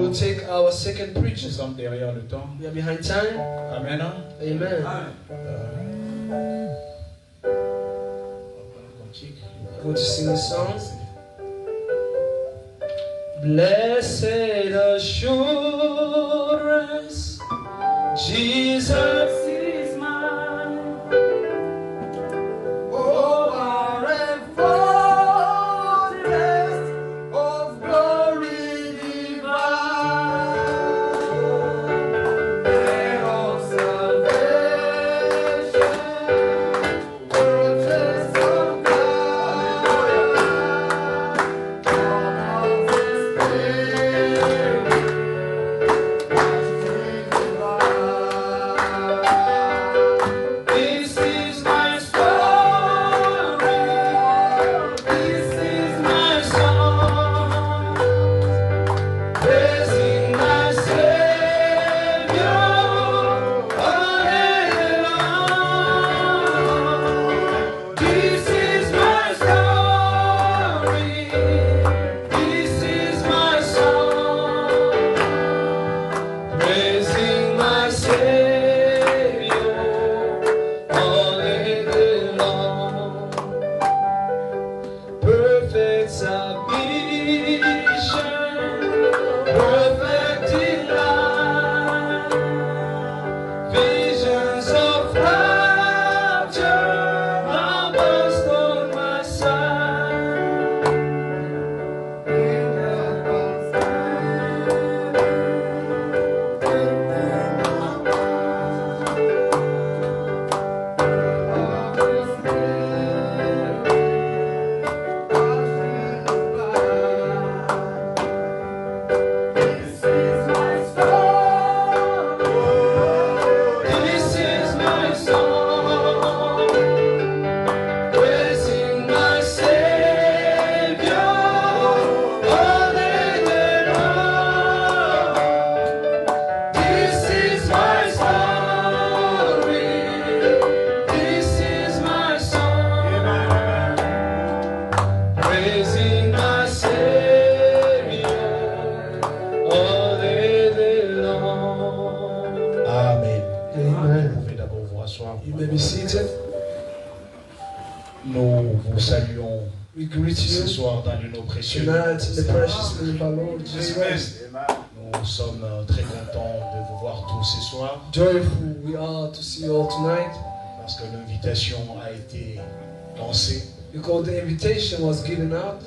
will take our second preacher. Nous sommes derrière le temps. We are behind time. Amen. Amen. Go to sing a song. Blessed assurance, Jesus is mine. Oh, our fortress of glory divine, day of salvation, fortress of Tonight, the precious name of our Lord Jesus Christ. Nous sommes très contents de vous voir tous ce soir. Joyful we are to see you all tonight. Parce que l'invitation a été lancée. Because the invitation was given out.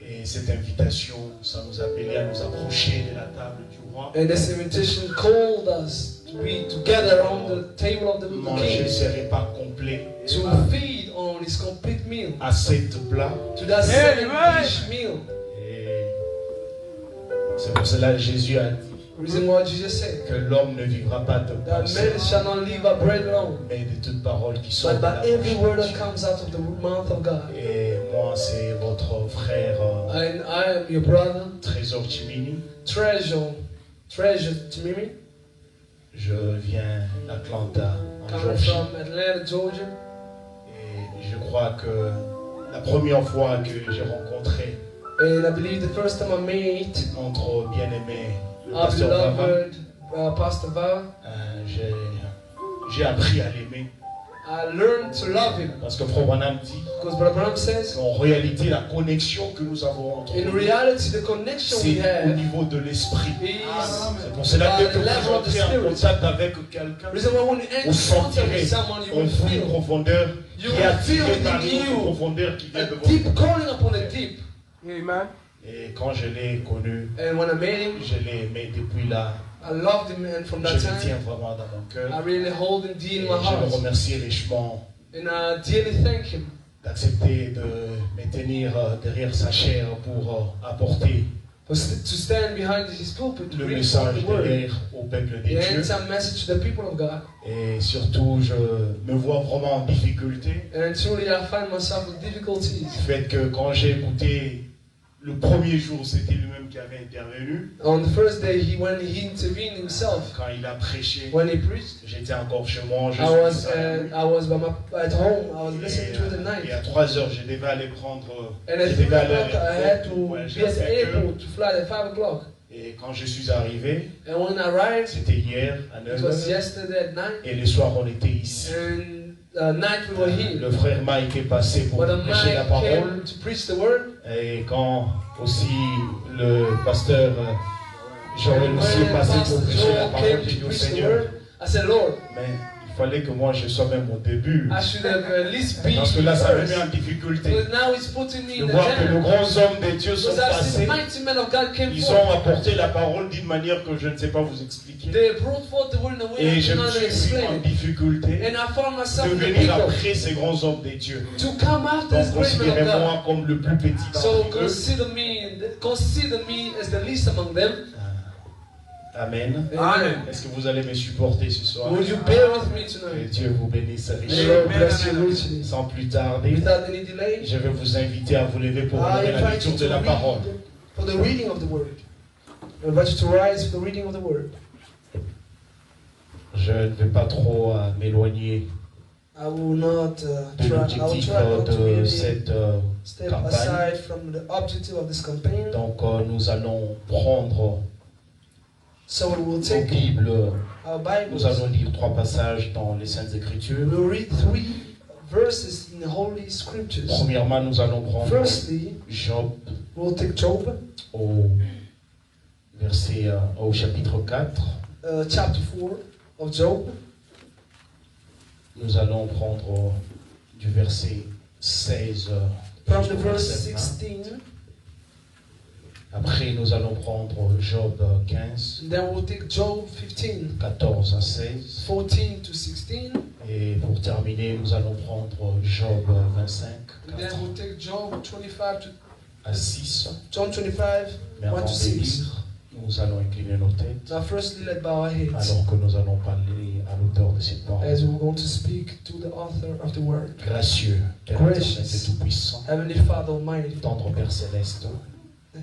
Et cette invitation, ça nous appelait à nous approcher de la table du roi. And this invitation called us to be together on the table of the king. Manger ce repas complet. To feed on his complete meal. À cette plat. To that seven-dish meal. Et c'est pour cela que Jésus a dit. Reason why Jesus said que l'homme ne vivra pas de pain that man shall not live by bread alone, mais de toute parole qui sort but by every word that comes out of the mouth of God. Et moi, c'est votre frère. And I am your brother, Trésor Timini. Treasure Timini. Je viens d'Atlanta, en Coming Georgie. from Atlanta, Georgia. Et je crois que la première fois que j'ai rencontré And I believe the first time I met notre bien-aimé our Pasteur Vava, beloved Pastor Vava, j'ai appris à l'aimer. I learned to love him. Parce que Frère Branham dit Because Brother Branham says, en réalité, la connexion que nous avons entre in nous, reality, the connection we c'est au have niveau de l'esprit. is C'est pour cela que quand vous entrez en contact avec quelqu'un, reason why when you vous enter contact sentirez with someone, you en will vous une feel profondeur you qui will est feel attirée par within une you profondeur qui vient a de vous. deep calling upon a deep. Amen. Et quand je l'ai connu, And when I met him, je l'ai aimé depuis là. I loved him, and from Je that le time, tiens vraiment dans mon cœur. I really hold him dear in Et my je le heart. remercie richement And I dearly thank him d'accepter de me tenir derrière sa chair pour apporter to stand behind his pulpit to le preach message the de word. guerre au peuple des The dieux. end-time message to the people of God. Et surtout, je me vois vraiment en difficulté. And truly I find myself with difficulties. Du fait que quand j'ai écouté le premier jour, c'était lui-même qui avait intervenu. On the first day, when he intervened himself, Quand il a prêché, when he preached, j'étais encore chez moi. Je I suis was at home. I was et, listening to it at night. et à 3 heures, je devais aller prendre. And at Je 3 devais aller à o'clock, I had l'aéroport to pour aller be at the à 5 heures. airport to fly at 5 o'clock. Et quand je suis arrivé, And when I arrived, c'était hier à it was 9h. yesterday at night. Et le soir, on était ici. And night we were here. Le frère Mike est passé pour But prêcher la Mike parole. came to preach the word. Et quand aussi le pasteur Joël aussi est passé pour prêcher la parole, j'ai dit au Seigneur, I said, Lord, mais il fallait que moi je sois même au début. I should have at least been Parce que là, ça me first. met en difficulté. But now it's putting me De in the voir que les jam. grands hommes de Dieu sont Because as passés, the mighty men of God came ils forth, ont apporté la parole d'une manière que je ne sais pas vous expliquer. they brought forth the word in a way Et I je me cannot suis mis en explain it. difficulté And I found myself de in the venir pickle après ces grands hommes de Dieu. to come after Donc this great man of God. considérez-moi comme le plus petit So d'entre eux. consider me as the least among them. Amen. Amen. Est-ce que vous allez me supporter ce soir? Would you bear with me Que tonight? Dieu vous bénisse May richement. God bless you richly. Sans plus tarder, Without any delay, je vais vous inviter à vous lever pour I ouvrir la invite you lecture de to la parole. read for the reading of the word. I invite you to rise for the reading of the word. Je ne vais pas trop m'éloigner I will not de I will l'objectif try not to de really cette step campagne. aside from the objective of this campaign. Donc nous allons prendre So we will nos take Bibles. our Nous Bibles. allons lire 3 passages dans les Saintes Écritures. We'll read 3 verses in the Holy Scriptures. Premièrement, nous allons prendre Firstly, Job we'll take Job, au chapitre 4. chapter 4 of Job. Nous allons prendre du verset 16 From the jusqu'au verse verset 20. 16, Après, nous allons prendre Job 15, and then we'll take Job 15, 14 à 16. 14 to 16, Et pour terminer, nous allons prendre Job 25, and then 4 we'll take Job 25 to à 6. John 25, Mais 1 avant to de 6. lire, nous allons incliner nos têtes Now, firstly, let's bow our heads alors que nous allons parler à l'auteur de cette parole. as we're going to speak to the author of the word. Gracieux, Père Gracious. éternel et tout-puissant, Heavenly Father Almighty, tendre Père céleste,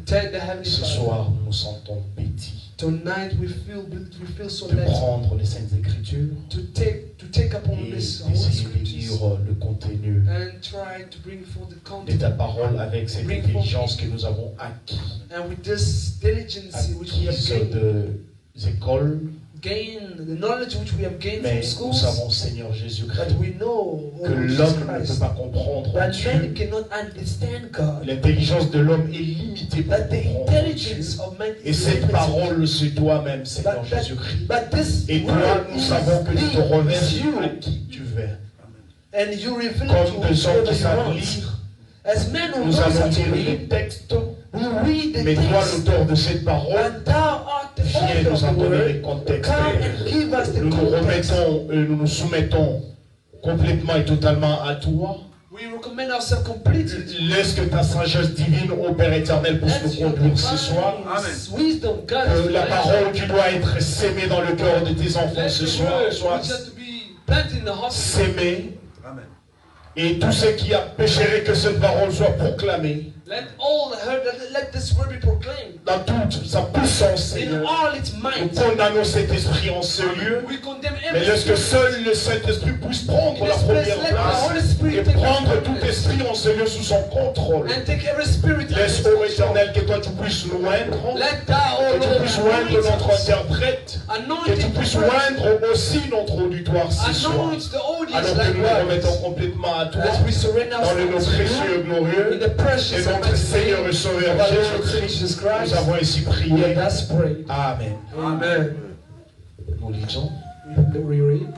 thank the Heavenly ce Father. soir nous nous sentons pétis Tonight we feel so de led prendre les Saintes Écritures to take upon et this Holy d'essayer de Scriptures lire le contenu and try to bring forth the de content. ta parole avec cette Bring forth- intelligence que nous avons acquis, And with this diligence which we have acquise des écoles, the knowledge which we have gained mais from nous schools, savons, Seigneur Jésus-Christ, that we know que Jesus l'homme ne peut Christ, pas comprendre that Dieu. man cannot understand God, L'intelligence de l'homme est limitée pour that the comprendre Dieu. intelligence of man Et is cette limited. parole, c'est toi-même, Seigneur But that- Jésus-Christ. But this Et toi, word nous is savons que tu te thee, révèles is you, à qui tu veux. and you reveal Comme to des gens whoever qui you savent want. lire, As men who nous know allons how to lire read, les textes. we read the Mais toi, text, l'auteur de cette parole, and thou art the viens author nous of en the donner word. les contextes. Come and give us the Nous nous context. remettons et nous nous soumettons complètement et totalement à toi. We recommend ourselves completely. Laisse que ta sagesse divine, ô Père éternel, puisse nous Let your conduire ce soir. divine wisdom guide Que us la tonight. parole qui doit être sémée dans le cœur de tes enfants Let ce the soir word soit which has to be planted in the heart sémée. Et tous ceux qui pécheraient que cette parole soit proclamée let all heard let this word be proclaimed dans toute sa puissance, in Seigneur. all its Nous might. condamnons cet esprit en ce lieu. We condemn Mais every laisse que spirit seul le Saint-Esprit puisse prendre in la this place. première Let the place Holy Spirit et take prendre the tout place esprit en ce lieu sous son contrôle. and take every spirit under Laisse, its ô control. Éternel, que toi tu puisses nous oindre, Let thou, que O tu Lord, puisses oindre notre anoint us. interprète, que Anoint tu it puisses first. oindre aussi notre auditoire ce soir. Anoint the audience Alors que nous nous remettons likewise. complètement à toi, As we surrender dans le nom ourselves to précieux et you, glorieux in the precious et and notre mighty Seigneur name et Sauveur of our Lord Jésus-Christ. Jesus Nous Christ, avons ainsi we prié. have thus prayed. Amen. Amen. Nous lisons. We read.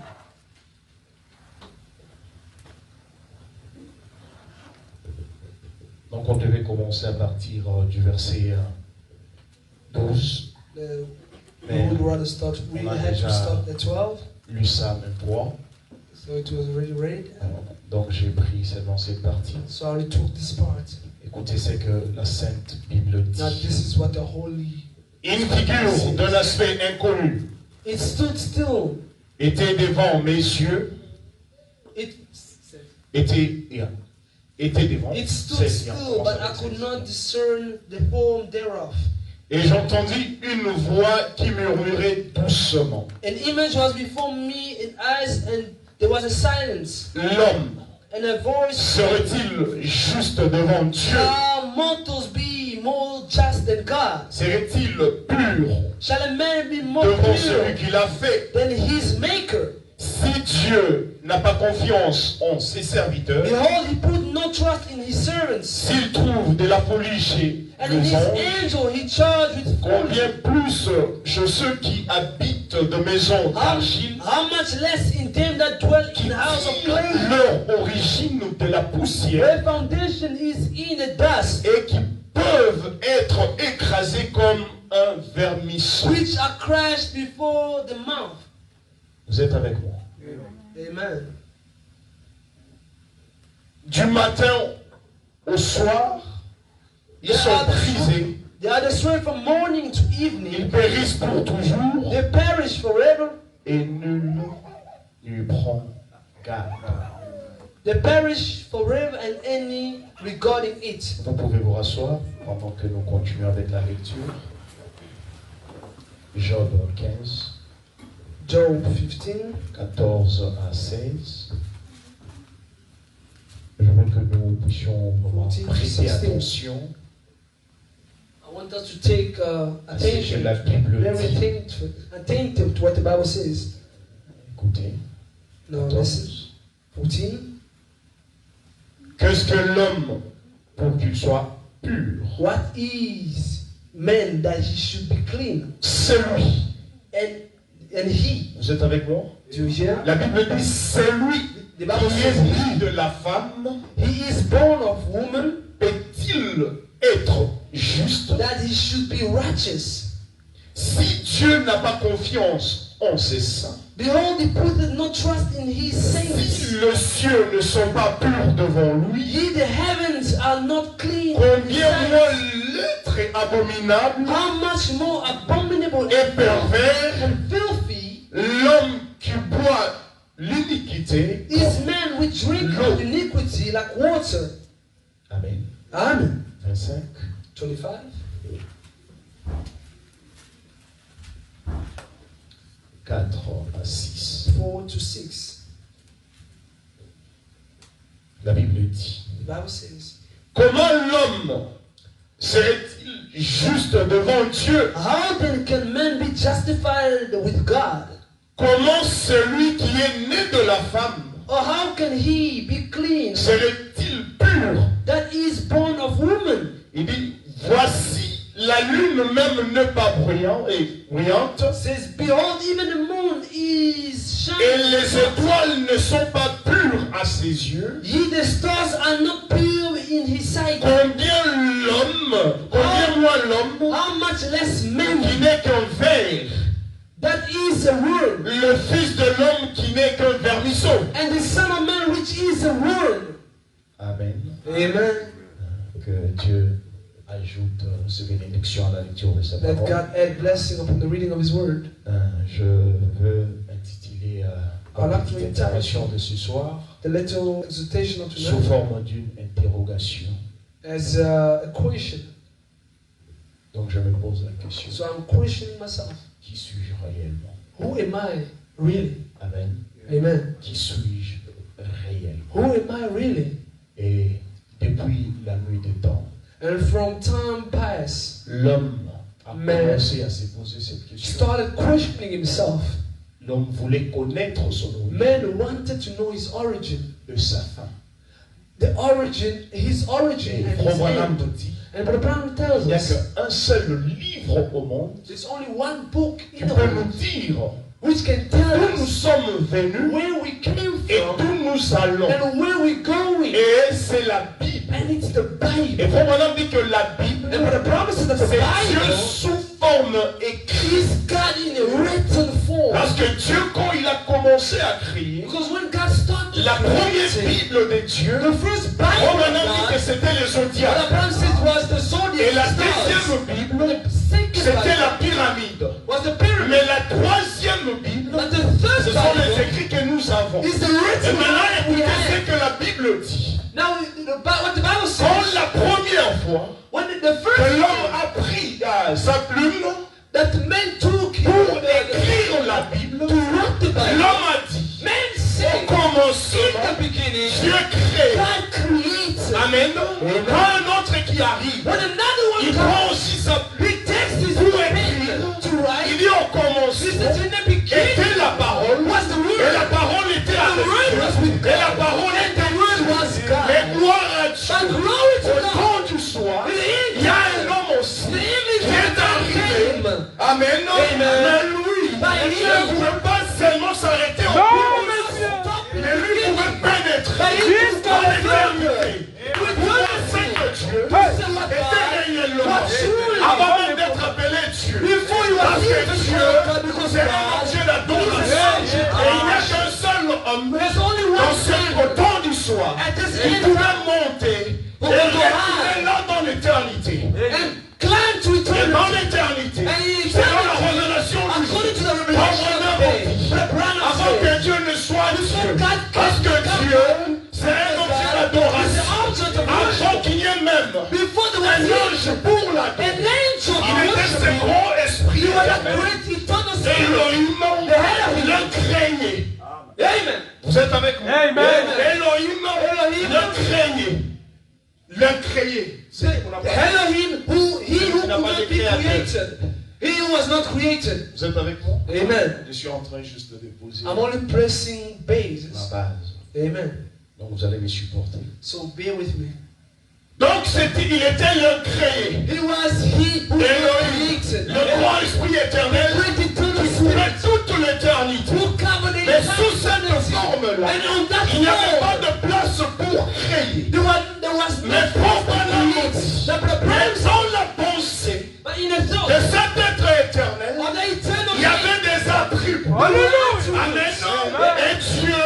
Donc on devait commencer à partir du verset 12. We would rather start. We On a had déjà to start at 12, Lu ça même fois. so it was already read. Donc j'ai pris seulement cette partie. So I only took this part. Écoutez ce que la Sainte Bible Now dit. this is what the Holy. Une figure d'un aspect inconnu It stood still. était devant mes yeux. Était devant. It stood C'est bien, still, but I commence could avec not ça. discern the form thereof. Et j'entendis une voix qui murmurait doucement. An image was before me in eyes, and there was a silence, L'homme and a voice. serait-il juste devant Dieu? Shall mortals be more just than God? Serait-il pur Shall a man be more devant pure celui qui l'a fait? than his maker? Si Dieu n'a pas confiance en ses serviteurs, Behold, he put no trust in his servants. s'il trouve de la folie chez And in les his anges, angel he charged with combien folly. plus chez ceux qui habitent de maisons d'argile, How much less in them that dwell in the house of clay, leur origine de la poussière, where foundation is in the dust, et qui peuvent être écrasés comme un vermisseau. which are crashed before the mouth. Vous êtes avec moi? Amen. Du matin au soir, ils sont brisés, They are destroyed from morning to ils evening. périssent pour toujours, They perish forever. et nul n'y prend garde. They perish forever and any regarding it. Vous pouvez vous rasseoir pendant que nous continuons avec la lecture. Job 15, Job 15. 14 à 16. Je veux que nous puissions vraiment 14, prêter 16. attention I want us to take à ce que attention, la Bible very dit. attentive to what the Bible says. Écoutez, Now 14. listen. 14. Qu'est-ce que l'homme pour qu'il soit pur? What is man that he should be clean? C'est lui. And he. Vous êtes avec moi? Do you hear? La Bible dit c'est lui The Bible qui est says né de la femme. he is born of woman, Peut-il être juste? that he should be righteous. Si Dieu n'a pas confiance en ses saints, Behold, he put no trust in his si saints. les cieux ne sont pas purs devant lui, Ye, the heavens are not clean. combien moins l'être est abominable How much more abominable et pervers and filthy l'homme qui boit l'iniquité. is man which drink of iniquity like water. Amen. Amen. 25. 25. 4 à 6. 4 to 6. La Bible dit: The Bible says, comment l'homme serait-il juste devant Dieu? how then can man be justified with God? Comment celui qui est né de la femme Or how can he be clean serait-il pur? that is born of woman? Il dit: voici la lune même n'est pas bruyante, Says, behold, even the moon is et shining. les étoiles ne sont pas pures à ses yeux. Ye, the stars are not pure in his sight. Combien moins l'homme How much less man qui n'est qu'un ver, that is a worm, le fils de l'homme qui n'est qu'un vermisseau. and the son of man which is a worm. Amen. Amen. Que Dieu ajoute ses bénédictions à la lecture de sa Let parole. God add blessing upon the reading of his word. Je veux intituler I'd la like to petite entitle intervention de ce soir the little exhortation of sous tonight forme d'une interrogation. as a question. Donc je me pose la question: So I'm questioning myself. qui suis-je réellement? Who am I really? Amen. Amen. Qui suis-je réellement? Who am I really? Et depuis la nuit des temps, And from time past, l'homme a Man commencé à se poser cette question. started questioning himself. L'homme voulait connaître son origine Man wanted to know his origin. de sa fin. The origin, his origin Et and his Frère Branham end. nous dit: And Brother Brown tells il n'y a us qu'un seul livre au monde there's only one book qui in the peut nous world dire which can tell d'où nous us sommes venus where we came et from d'où nous allons. and where we're going. Et c'est la Bible. And it's the Et Bible. Frère Branham dit que la Bible, And Brother Brown says that the c'est Dieu Bible sous forme écrite. is God in a written form. Parce que Dieu, quand il a commencé à créer, Because when God started la première creating, Bible de Dieu, the first Frère Bible Branham of dit que God, c'était les Brother zodiacs. Brown says was the Et zodiac la stars. deuxième Bible, The second c'était la Bible pyramide. was the pyramid. Mais la troisième Bible, But the ce third sont les Bible écrits que nous avons. is the Et written maintenant, Bible we écoutez ce have. que la Bible dit. Now, what the Bible Quand says, la première fois when the que first l'homme time a pris sa plume that man took pour écrire la Bible, to write the Bible, l'homme a dit: man au said, in commencement, the beginning, Dieu crée. God created. Amen. Quand un autre qui arrive, When another il prend aussi sa plume pour écrire. Il dit au commencement était la parole, et la parole était avec Dieu, et la parole était Dieu. Mais gloire à Dieu, au temps du soir, il y a un homme aussi qui est arrivé. Amen. Mais lui, il ne pouvait pas seulement s'arrêter au bout, mais lui pouvait pénétrer dans l'éternité. Pourquoi c'est que Dieu était réellement, avant même d'être appelé Dieu, parce que Dieu, c'est un objet d'adoration, et il n'y a qu'un seul homme au temps du soir qui pouvait monter et rester là dans l'éternité. Et dans l'éternité, c'est dans la révélation du jour, avant que Dieu ne soit Dieu, parce que Dieu, c'est un objet d'adoration, avant qu'il y ait même un ange pour l'adorer. Il était ce grand esprit, et Elohim le craignait. Amen. Vous êtes avec moi? Elohim le craignait. Le craignait. Elohim, he who could not be created. He was not created. Vous êtes avec moi? Amen. Je suis en train juste de déposer I'm only pressing bases. ma base. Amen. Donc vous allez me supporter. So bear with me. Donc il était le créé. He was he who was created. Le grand esprit éternel qui couvrait toute l'éternité. Mais sous cette forme-là, il n'y avait pas de place pour créer. Mais probablement, dans la pensée de cet être éternel, il y avait des attributs. Amen. Et Dieu,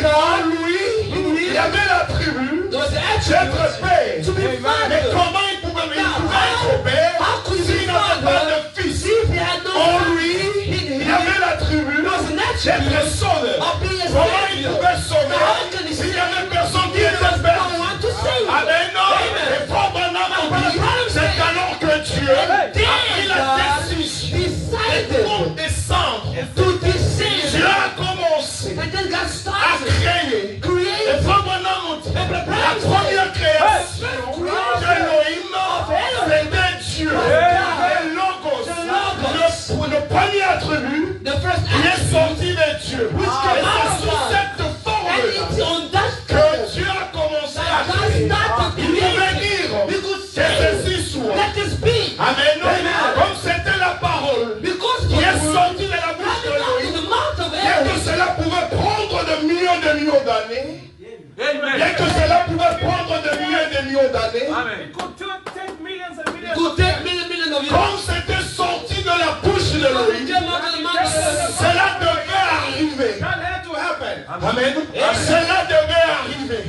en lui, il y avait l'attribut d'être père. Mais comment il pouvait être père s'il n'avait pas de fils? En lui, il y avait l'attribut d'être sauveur. Comment il pouvait sauver s'il n'y avait personne qui était père? Amen. Et probablement, c'est alors que Dieu a pris la décision de descendre. Dieu a commencé à créer. Et probablement, la première création d'Elohim, c'était Dieu. Le Logos, le premier attribut, qui est sorti de Dieu. Et c'est sous cette forme que Dieu a commencé à créer. Il pouvait dire que ceci soit. Amen. Comme c'était la parole qui est sortie de la bouche d'Elohim, bien que cela pouvait prendre de millions d'années, bien que cela pouvait prendre de millions d'années, comme c'était sorti de la bouche de l'Elohim, cela devait arriver. Amen. Cela devait arriver.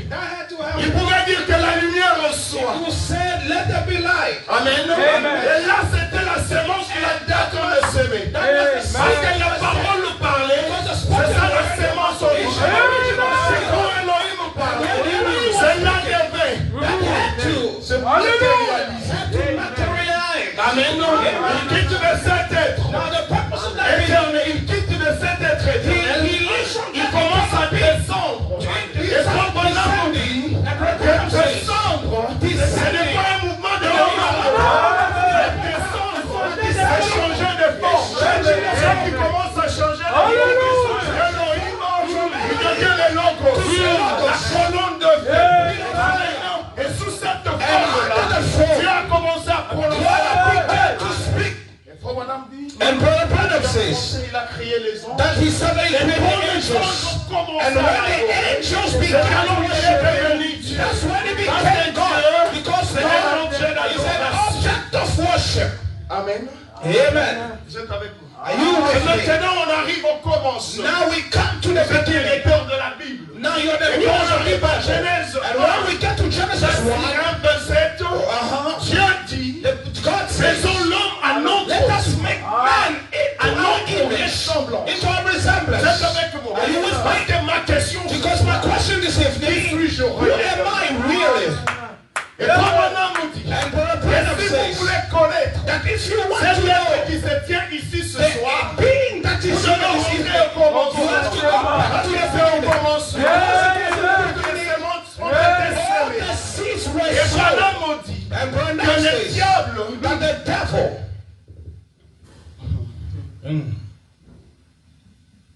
Il pouvait dire que la lumière soit. Amen. Et là, c'était la sémence qu'il a d'être de s'aimer. Parce que la parole parlait, c'est ça la sémence originale. C'est quand Elohim parlait, cela devait se matérialiser. Amen. Il quitte de cet être éternel. Il quitte de cet être éternel. Il commence à descendre. Et probablement dit que descendre, ce n'est pas un mouvement de l'homme. Descendre, c'est changer de forme. Et qui commence à changer de forme. Elohim, il devient le Logos, la colonne de feu. Et sous cette forme-là, Dieu a commencé à prononcer la parole. And Brother Branham says il a créé les anges. that he separated the angels. And when the angels became that's when he became God. Because the angel is an object of worship. Amen. Amen. Vous êtes avec moi? Are you with me? Maintenant, on arrive au commencement. Now we come to the beginning. De la Bible. Now you're the Et quand on arrive à Genèse, and when we get to Genesis 1, verset, Dieu dit, God says, faisons l'homme à notre let us make man à in our notre image, ressemblance. into our resemblance. Vous êtes avec moi? Are you with me? Parce que ma question, Because my question this evening, who am I really? et Papa nous dit, And Brother Branham si vous says voulez connaître that if you want cet to être know qui se tient ici ce the soir, being that is vous devez here this rentrer evening, au commencement. you have to go back to Tout the est fait au beginning. commencement. All the seeds were Et sown. Branham nous dit And Branham que le says diable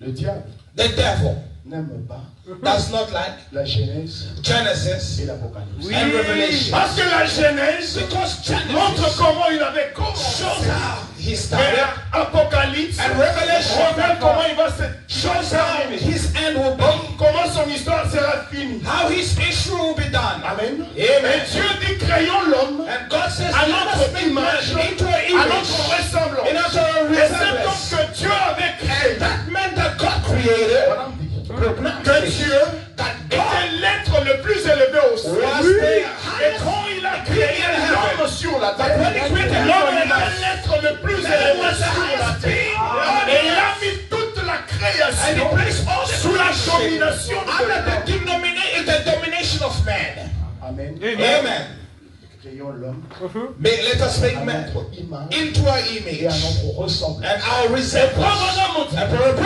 Le diable The devil n'aime pas does not like la Genèse Genesis et l'Apocalypse. and Revelation. Parce que la Genèse Because montre Genesis comment il avait commencé. shows how he Et started Apocalypse and Revelation révèle comment il va se shows how his end will be, comment son histoire sera finie. how his issue will be done. Amen. Et Amen. Dieu dit créons l'homme And God says, à let us notre make image, man into an à image, notre ressemblance. in our Et c'est donc resemblance. que Dieu avait créé. And that meant that God created, Madame dit, Que Dieu that était God l'être le plus élevé au ciel. was the Et highest. quand il a créé l'homme sur la terre, When he created l'homme man, était l'être le plus élevé sur la terre. Et il a mis toute la And he création placed all the sous la creation domination de under l'homme. the domination of man. Amen. Amen. Créons l'homme Let us make à man notre image into our et à image notre ressemblance. and our resemblance. And Que l'homme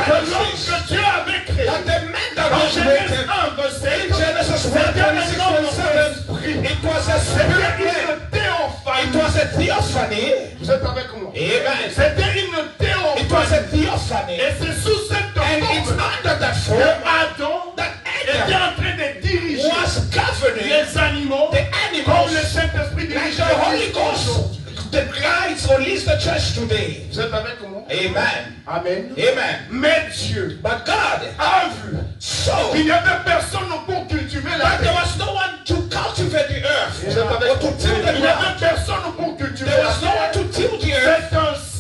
que Dieu avait créé, that the man that dans was Genèse created 1, verset in Genesis 1, 26, 27, it was a spirit man. It was a theophany. Vous êtes avec moi? Amen. C'était une It was a théophanie. theophany. Et c'est sous cette And it's forme under that que form Adam that était Adam en train de diriger was governing les animaux the comme animals le Saint-Esprit like dirige the Holy l'Église Ghost aujourd'hui. that guides or leads the church today. Vous êtes avec moi? Amen. Amen. Amen. Mais Dieu But God a vu saw qu'il n'y avait personne pour cultiver la that there terre. was no one to cultivate the earth Vous êtes avec or to till the Il n'y avait ground. personne pour cultiver There la was no one terre. to till the earth. C'est ainsi.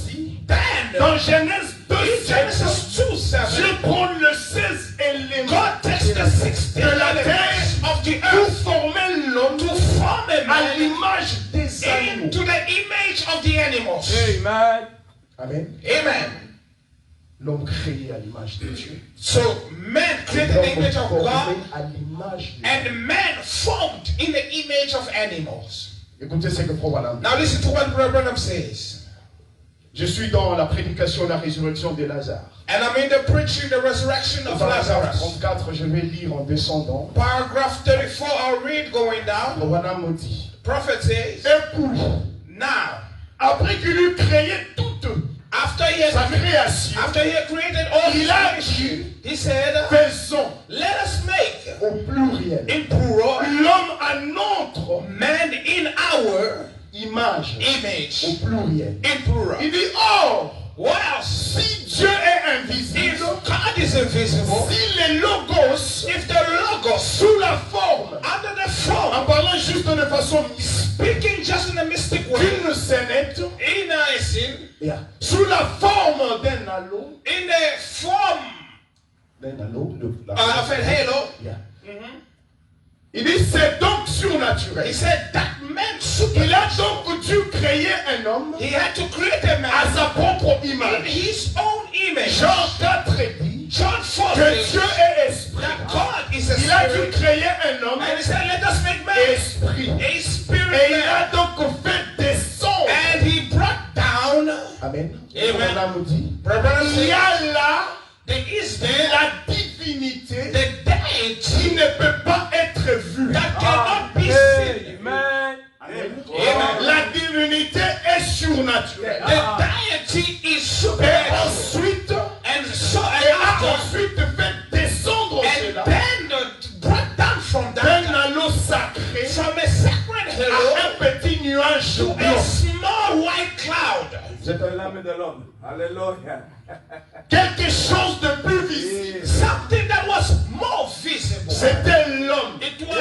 Then, Dans Genèse 2, in Genesis 2, 7, Dieu prend le 16 éléments God takes the 16 de la elements terre of the pour earth former l'homme to form a à man l'image des animaux. into the image of the animals. Amen. Amen. L'homme créé à l'image de Dieu. So man created the L'homme image of formé God, à l'image de Dieu. and man formed in the image of animals. Écoutez ce que Frère Branham dit. Now listen to what Brother Branham says. Je suis dans la prédication de la résurrection de Lazare. And I'm in the preaching the resurrection of Paragraphe Lazarus. 34, je vais lire en descendant. Paragraph 34, I'll read going down. Frère Branham me dit. Prophet says, Et puis, now, après qu'il eut créé toute after he sa had, création, after he had created all his il a creation, dit, he said, faisons let us make Au pluriel. in plural l'homme à notre man in our Image. image. Au pluriel. In plural. Il dit, or, What else? si Dieu est If invisible, God is invisible, si les logos if the logos sous la forme, under the en form, parlant juste de façon speaking just in a mystic way, d'une scénette, in a sin, Yeah. sous la forme d'un halo, in the form D'un halo. of a halo, Yeah. il dit, c'est donc he surnaturel. said that man Il a supernatural. donc dû créer un homme He had to create a à man sa propre in image. his own image. Jean 4 dit John 4 que says Dieu est esprit. that God is a Il a dû spirit, créer un homme and he said, let us make man esprit. a spirit Et il a man. donc fait descendre. And he brought down, Amen. Amen. Branham dit. Il y a là there is there la divinité the deity qui ne peut pas être vue. that cannot be seen. Amen. Amen. La divinité est surnaturelle. The deity is Et supernatural. ensuite, And so elle and a after, ensuite fait descendre cela and then brought down from d'un that, halo sacré from a sacred à halo un petit nuage to a blanc. small white cloud. Vous êtes avec L'âme de l'homme. Alléluia. Quelque chose de plus visible. Something that was more visible. C'était l'homme. It was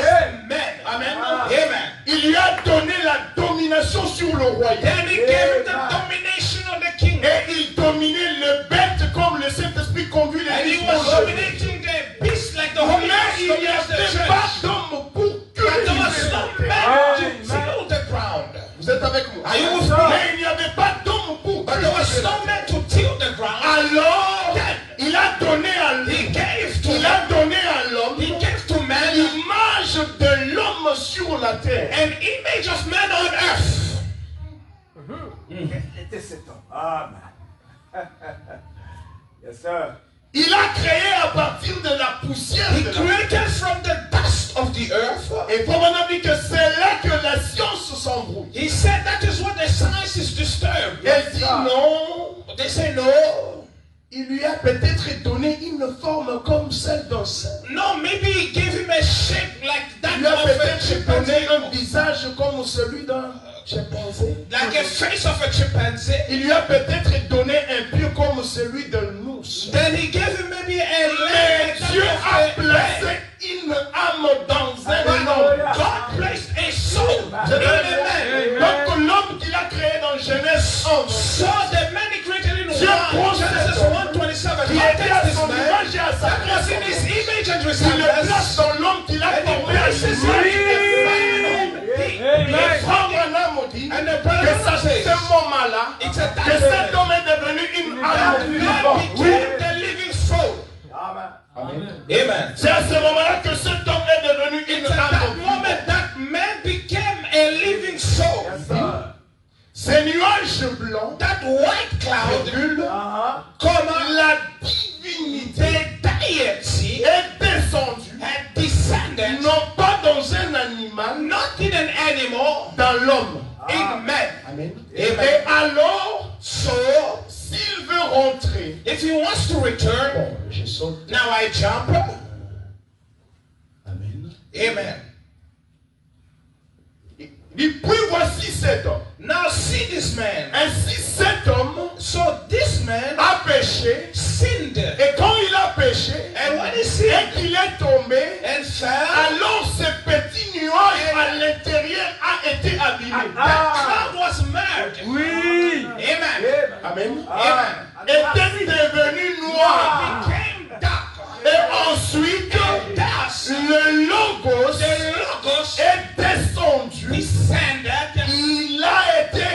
man. Amen. Amen. Il lui a donné la domination sur le royaume. Then he gave him the domination of the kingdom. Et il dominait le bête comme le Saint-Esprit conduit And les he disciples. was dominating the beast like the Holy Mais Ghost il n'y dominates the avait pas church. d'homme pour But there was cultiver no la terre. man to till the ground. Vous êtes avec moi. Are you with me? Mais il n'y avait pas d'homme pour But there was cultiver la no terre. man to till the ground. Alors, il a donné à He lui, gave to il a donné à l'homme He gave to man l'image de l'homme sur la terre. an image of man on earth. Était cet homme. Amen. Yes, sir. Il a créé à partir de la poussière He de la terre. created from the dust of the earth. Et Paul a dit que c'est là que la science s'embrouille. He said that is what the science is disturbed. Elle dit non, They say no. il lui a peut-être donné une forme comme celle d'un cerf. No, maybe he gave him a shape like that Il lui a of a peut-être donné un chimpanzee. visage comme celui d'un chimpanzé. Like a face of a chimpanzee. Il lui a peut-être donné un pied comme celui d'un ours. Then he gave him maybe a leg Mais like Dieu a that of a placé leg. une âme dans un homme. God placed a soul in a man. Donc l'homme qu'il a créé dans Genèse 1, So the man he created in Dieu prend Genesis cet homme 1:27. qui God était à takes this son man image et à sa that was in his ressemblance. image and Il le resemblance. place dans l'homme qu'il a And he formé à places his l'image. Amen. Les frères Branham ont dit And the que brother ce says, moment-là, it's a que cet homme est devenu une âme God vivante. became the living soul. Amen. Amen. C'est à ce moment-là que cet homme est devenu une It's at that âme vivante. moment that man became a living soul. Yes, sir. Ces nuages blancs, That white cloud, comme la divinité the deity, est descendue, had descended non pas dans un animal, not in an animal, dans l'homme. in man. Amen. Amen. Et alors, So, s'il veut rentrer, if he wants to return, bon, je saute. now I jump. Amen. Amen. Et puis voici cet homme. Now see this man. Ainsi cet homme So this man a péché. sinned. Et quand il a péché, And when he et sinned qu'il est tombé, and fell, alors ce petit nuage à l'intérieur a été abîmé. that cloud was marred. Oui. Amen. Amen. Amen. Était devenu noir. Became dark. Et ensuite, Thus, le logos the logos est descendu. descended. Il a été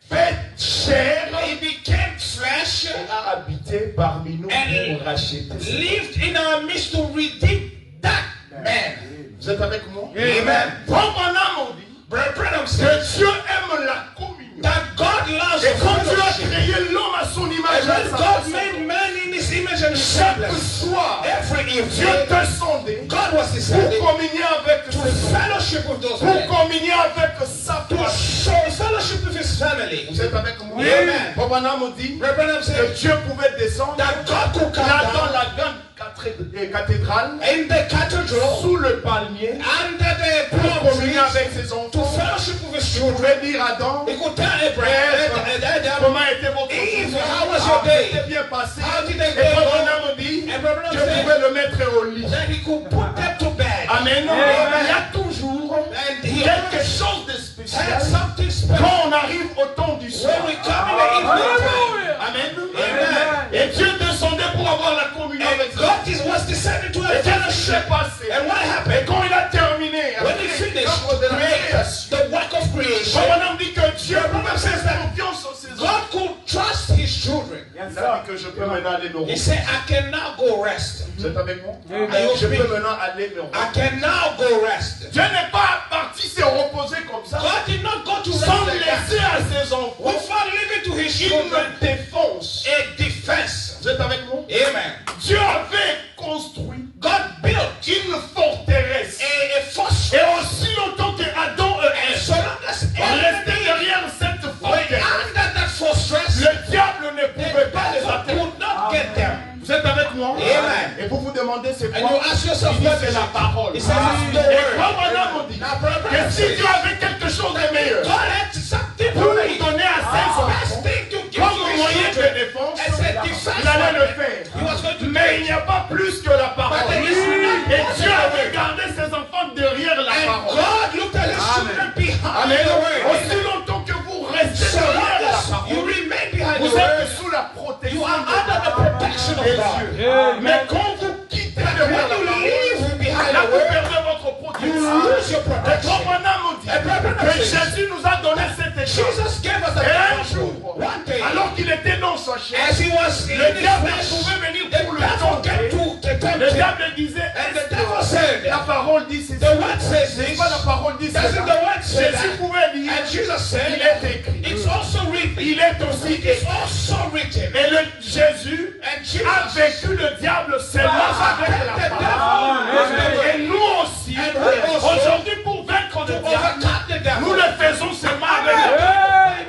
fait chair. He became flesh. Et a habité parmi nous pour racheter. Lived in our midst to redeem that man. Vous êtes avec moi? Amen. Comme on a dit, Branham que said Dieu aime la communion. that God loves Et quand Dieu a fellowship. créé l'homme à son image, And à when sa God façon, made man in his image and chaque resemblance, soir, every Dieu evening, descendait God was pour descending communier avec to ses enfants, fellowship with those pour men, communier avec sa to famille. show fellowship with his family. Vous êtes avec moi? Amen. Branham dit Branham que said Dieu pouvait descendre that God could come là dans down la grande cathédrale, in the cathedral sous le palmier, under the pour palm communier trees avec ses to enfants. fellowship with his Il children. pouvait dire à Adam, He could tell Abraham, comment était votre Eve, journée? how was your day? C'était bien passé. How did Et they go? Branham dit, And Branham Dieu said pouvait le mettre au lit. that he could put them to bed. Amen. Amen. Il y a toujours And he quelque always chose de had spécial something special quand on arrive au temps du soir. when we come in the evening time. Amen. Amen. Et Dieu descendait pour avoir la communion avec And lui. God was descending to Et a qu'est-ce qui fellowship. s'est passé? And what Et happened? quand il a terminé When he avec finished l'œuvre de la create création, the work of creation, Branham dit que Dieu pouvait Branham says faire that confiance en ses enfants. God could trust his children. Il a dit que je peux maintenant aller me He reposer. said, I can now go rest. Vous êtes avec moi? Are you Je with peux me? maintenant aller me I reposer. can now go rest. Dieu n'est pas parti se reposer comme ça, God did not go to rest sans like that. laisser à ses enfants Without leaving to his children une défense. a defense. Vous êtes avec moi? Amen. Dieu avait construit God built une forteresse. a fortress. Et aussi longtemps que Adam And et so long as Ève restaient everything derrière cette were forteresse, under that fortress, le diable ne the pouvait pas les devil atteindre. could not get them. Vous êtes avec moi? Amen. Et vous vous demandez c'est And you quoi? ask yourself, Il dit what c'est is la it? parole. He says it's the Et word. quand Branham dit Now, Brother que Branham si says Dieu avait quelque chose de meilleur God had something pour to nous me. donner à ses Best enfants thing to give comme to his moyen de children. défense, As a defense il allait le weapon. faire. He was going to do Mais il it. n'y a pas plus que la parole. But there is nothing Et more Dieu than the avait word. gardé ses enfants derrière la And parole. God looked at his children behind Amen. the word. Aussi longtemps que vous restez So long derrière la as you parole, remain behind the vous êtes word, sous la you protection are under the protection of des God. dieux. Mais quand vous quittez When derrière la you parole, leave behind là the vous word, perdez votre you protection. lose your Et protection. comme on a dit que Jésus nous a donné cet exemple. Jesus gave us Et un a jour, one day, alors qu'il était dans sa chair, as he was in le his diable flesh, pouvait venir the pour le devil tenter. came to tempt Le him. diable disait, And the devil said, la parole dit c'est the ça. word says C'est this, pas la parole dit c'est doesn't ça. the word say Jésus that? pouvait dire, And Jesus il said, est écrit. it's also written. Il est aussi It's écrit. also written. Et le Jésus And Jesus a vaincu le diable seulement avec la parole. Et nous aussi, And we also, aujourd'hui pour vaincre le diable, overcome the devil. nous le faisons seulement avec la parole.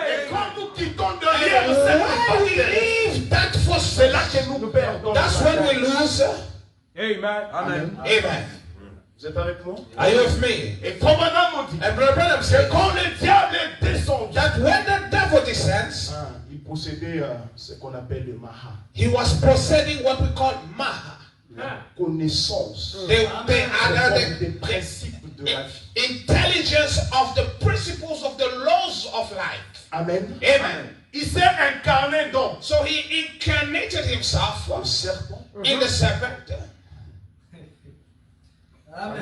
Et quand nous quittons derrière cette And when we forteresse, leave that c'est fortress, là que nous perdons. That's when we lose. Amen. Amen. Amen. Vous êtes avec moi? Are you with me? Et comme on a dit, And Brother Branham said, quand le diable est descendu, that when the devil descends, il possédait ce qu'on appelle le maha. he was possessing what we call maha. La connaissance They are des the principes de la vie. intelligence of the principles of the laws of life. Amen. Amen. Il s'est incarné donc So he incarnated himself le serpent. in the serpent.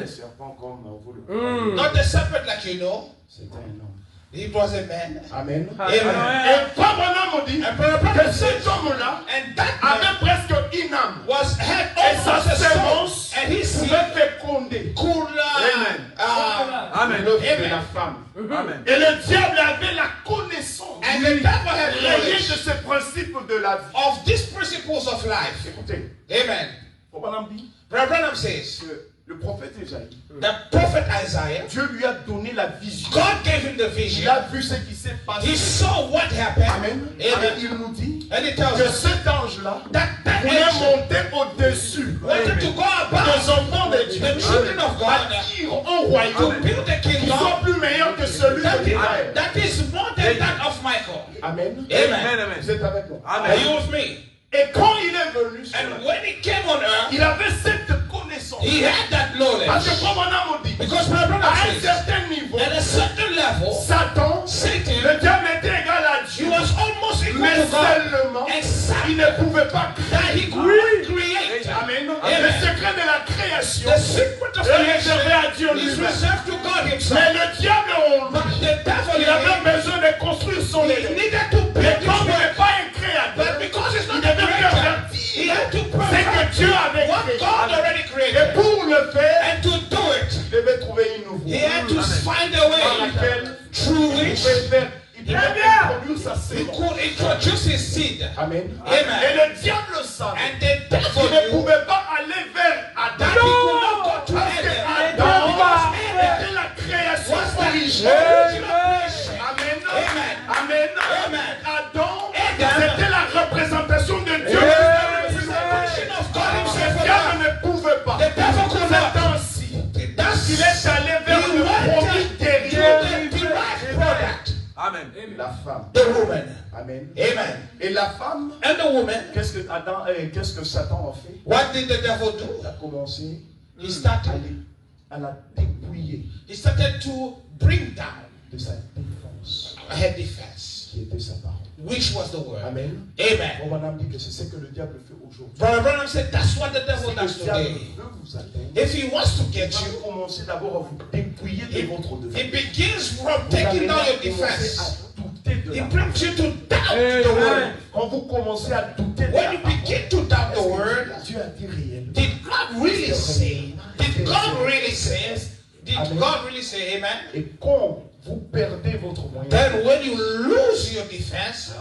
Le serpent comme vous le Not the serpent like you know. c'était un homme. He was a man. Amen. Amen. Et comme on a dit And Brother Branham que said, cet homme-là and that man avait presque une âme. had Et sa almost a soul. sémence And he pouvait said, féconder cool, Amen. l'œuvre de Amen. la femme. Amen. Et le diable avait la connaissance and the devil had rayée knowledge de ces principes de la vie. of these principles of life. Écoutez, Amen. comme on a dit, Brother Branham says, que le prophète Isaïe, the prophet Isaiah, Dieu lui a donné la vision. God gave him the Il vision. a vu ce qui s'est passé. He saw what happened. Amen. Amen. Et il nous dit And he tells que us cet ange-là that voulait angel monter au-dessus wanted to go above des enfants de Dieu, the children of God bâtir un to royaume build a qui kingdom soit plus meilleur que celui that, d'Israël. that is more than that of Michael. Amen. Amen. Vous êtes avec moi. Are you with me? Et quand il est venu sur la And terre, when he came on earth, il avait cette connaissance. he had that knowledge. Parce que comme on a dit, Because my brother à un says, certain niveau, at a certain level, Satan, Satan, le diable était égal à he Dieu. was almost equal Mais to God. seulement, And il Satan, ne pouvait pas that créer. he could create. Amen. Amen. Le secret de la création The secret of est réservé à Dieu creation is lui-même. reserved to God Mais himself. le diable, But the devil, il avait besoin de construire son he élément. needed to Mais build comme his il n'est work. pas un créateur, But because he's il not a devait creator, he pervertir had to ce que perfect Dieu avait what créé. God already Et created. pour le faire, And to do it, il devait trouver une nouveau. he had to find a Par way laquelle through il which pouvait introduire sa he sémence. could introduce his seed. Amen. Amen. Et le diable savait And the devil qu'il ne knew pouvait pas aller vers that Adam. he could not go to Parce que Adam. Adam Because Adam était la création was the originelle. original creation. Amen. Amen. Amen. Amen. Adam, Adam. c'était la représentation de Dieu. Representation of God Le himself. diable ne pouvait pas. The devil could C'est not. ainsi That's qu'il est allé vers he le wanted produit to dérivé. the derived product. Amen. La femme. The woman. Amen. Amen. Et la femme, And the woman, qu'est-ce que Satan a fait? what did the devil do? Il a commencé He started. à la dépouiller He started to bring down de sa défense, her defense, qui était sa parole. which was the word. Amen. Amen. On va dit que c'est ce que le diable fait aujourd'hui. Brother Branham said that's what the devil Si does le diable today. veut vous atteindre, If he wants to get il va you, commencer d'abord à vous dépouiller de votre he défense. begins from Vous taking allez down your commencer defense. à douter de He la brings you to doubt the word. Quand vous commencez à douter de When la you parole, begin to doubt the word, Dieu a dit réellement. did God really say? Did God really say? Did Amen. God really say amen? Et quand vous perdez votre moyen, Then when you lose your defense,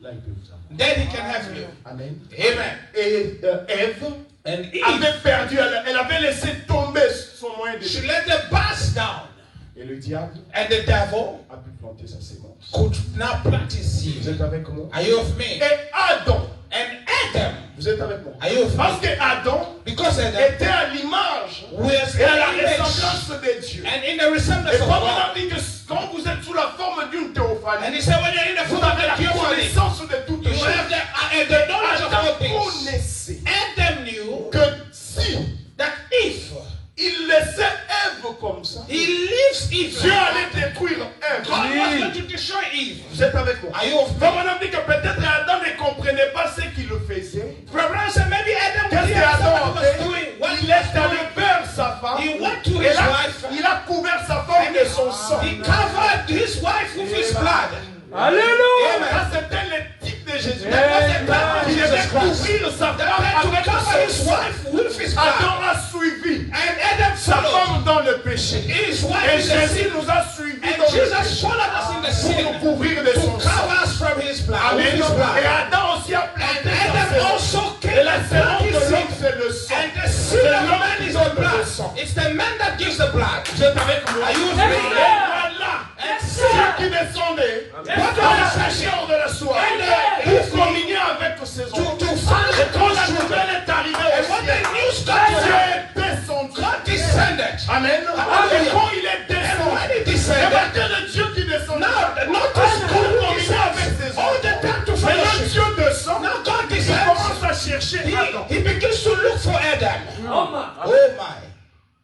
là il peut vous avoir. then he can have you. Amen. Amen. Et Ève And Eve, avait perdu, elle avait laissé tomber son moyen de she let the bars down. Et le diable And the devil a pu planter sa sémence. could now plant his Vous seed. êtes avec moi? Are you with me? Et Adam, And Adam, vous êtes avec moi? are you with Parce me? que Adam Because Adam était à l'image was et à la in the image ressemblance de Dieu. and in the resemblance Et of comme on a God. dit que quand vous êtes sous la forme d'une And théophanie, he said, when you're in the vous form of avez la the theophany, connaissance de toutes you choses. have the knowledge of all Adam things. connaissait Adam knew que si that if il laissait Ève comme ça, he leaves Eve, Dieu allait détruire Ève. God was going to destroy Eve. Vous êtes avec moi? Are you with me? Comme on a dit que peut-être Adam ne comprenait pas ce qu'il faisait. Abraham said maybe Adam Qu'est-ce didn't que Adam understand a what he was fait? doing. What Il he est was allé doing. vers sa femme. He went to Et his là, wife. il a couvert sa femme de son sang. He covered his wife with his blood. Alléluia. Ça, c'était le type de Jésus. Amen. Il devait couvrir sa The femme man to avec cover his son sang. wife with his Adam blood. a suivi And Adam sa followed femme dans le péché. his Et wife in the Jésus sin. nous a suivis And dans le péché Jesus followed us in the pour sin nous couvrir de to son sang. cover us from his blood. Amen. With his blood. Et Adam aussi a And planté sa Adam sémence. also Et came la and sémence planted de his l'homme, seed. c'est le sang. And the seed of the man is the blood. sang. It's the man that gives the blood. Vous êtes avec moi? Are you with Et me? voilà, And ceux so, qui descendaient Yes, dans la sir. fraîcheur de la soirée And, pour communier avec ses to enfants. follow Amen. Et quand il est descendu, c'est marqué le Dieu qui descend. Now, notice God descends all the time to Mais le fellowship. Dieu descend, Now God il descends. commence à chercher Adam. He begins to look for Adam. Oh my. Oh my.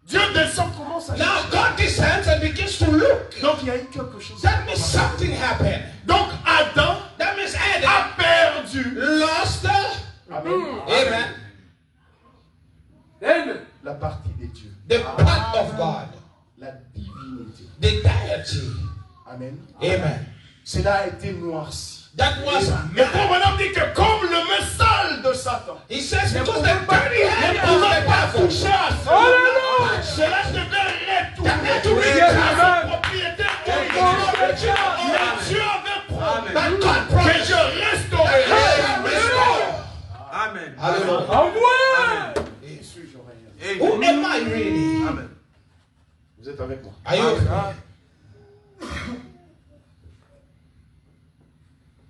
Dieu descend, commence à Now chercher. God descends and begins to look. Donc il y a eu quelque chose. That means something happened. Donc Adam That means Adam a perdu. lost Amen. Amen. Amen. La partie des dieux. The part of God. La divinité. The deity. Amen. Amen. Cela a été noirci. That was Mais pour maintenant dit que comme le message de Satan he says because the dirty hand ne of pouvait the pas devil. toucher à Hallelujah. cela devait retourner To à Yes, sa amen. propriété Amen. originale. Mais Dieu avait promis That God que promised je restaurerai. Amen. Hallelujah. Envoie. Et suis-je oreille? Who am I really? Amen. Vous êtes avec moi? Are you?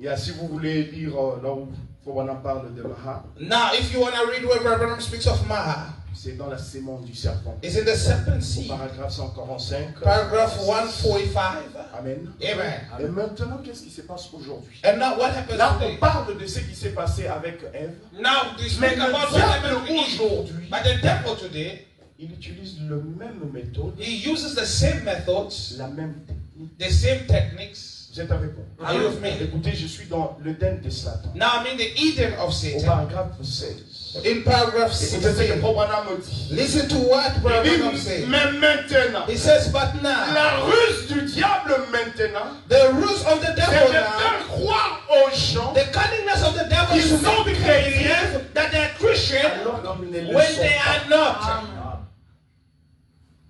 Et si vous voulez lire là où on en parle de Maha, Now, if you want to read where Reverend speaks of Maha, c'est dans la sémence du serpent. it's in the serpent seed, Paragraphe 145. paragraph 145. Amen. Amen. Et maintenant, qu'est-ce qui se passe aujourd'hui? And now, what happens Là, today? on parle de ce qui s'est passé avec Ève. Now, we Mais speak le about what happened to diable Eve. aujourd'hui, But the devil today, il utilise le même méthode, he uses the same methods, la même technique. the same techniques. Vous êtes avec moi? Are you with me? Écoutez, je suis dans l'Éden de Satan. Now, I'm in the Eden of Au Satan. paragraphe 16. In paragraph Écoutez ce que 16, Probana me dit. listen to what Il Reverend dit, says. mais maintenant, He says, but now, la ruse du diable maintenant, the rules of the c'est devil de now, faire croire aux gens the cunningness of the devil is Ils to sont make people believe that they're Christian alors qu'ils ne le when sont they pas. are not.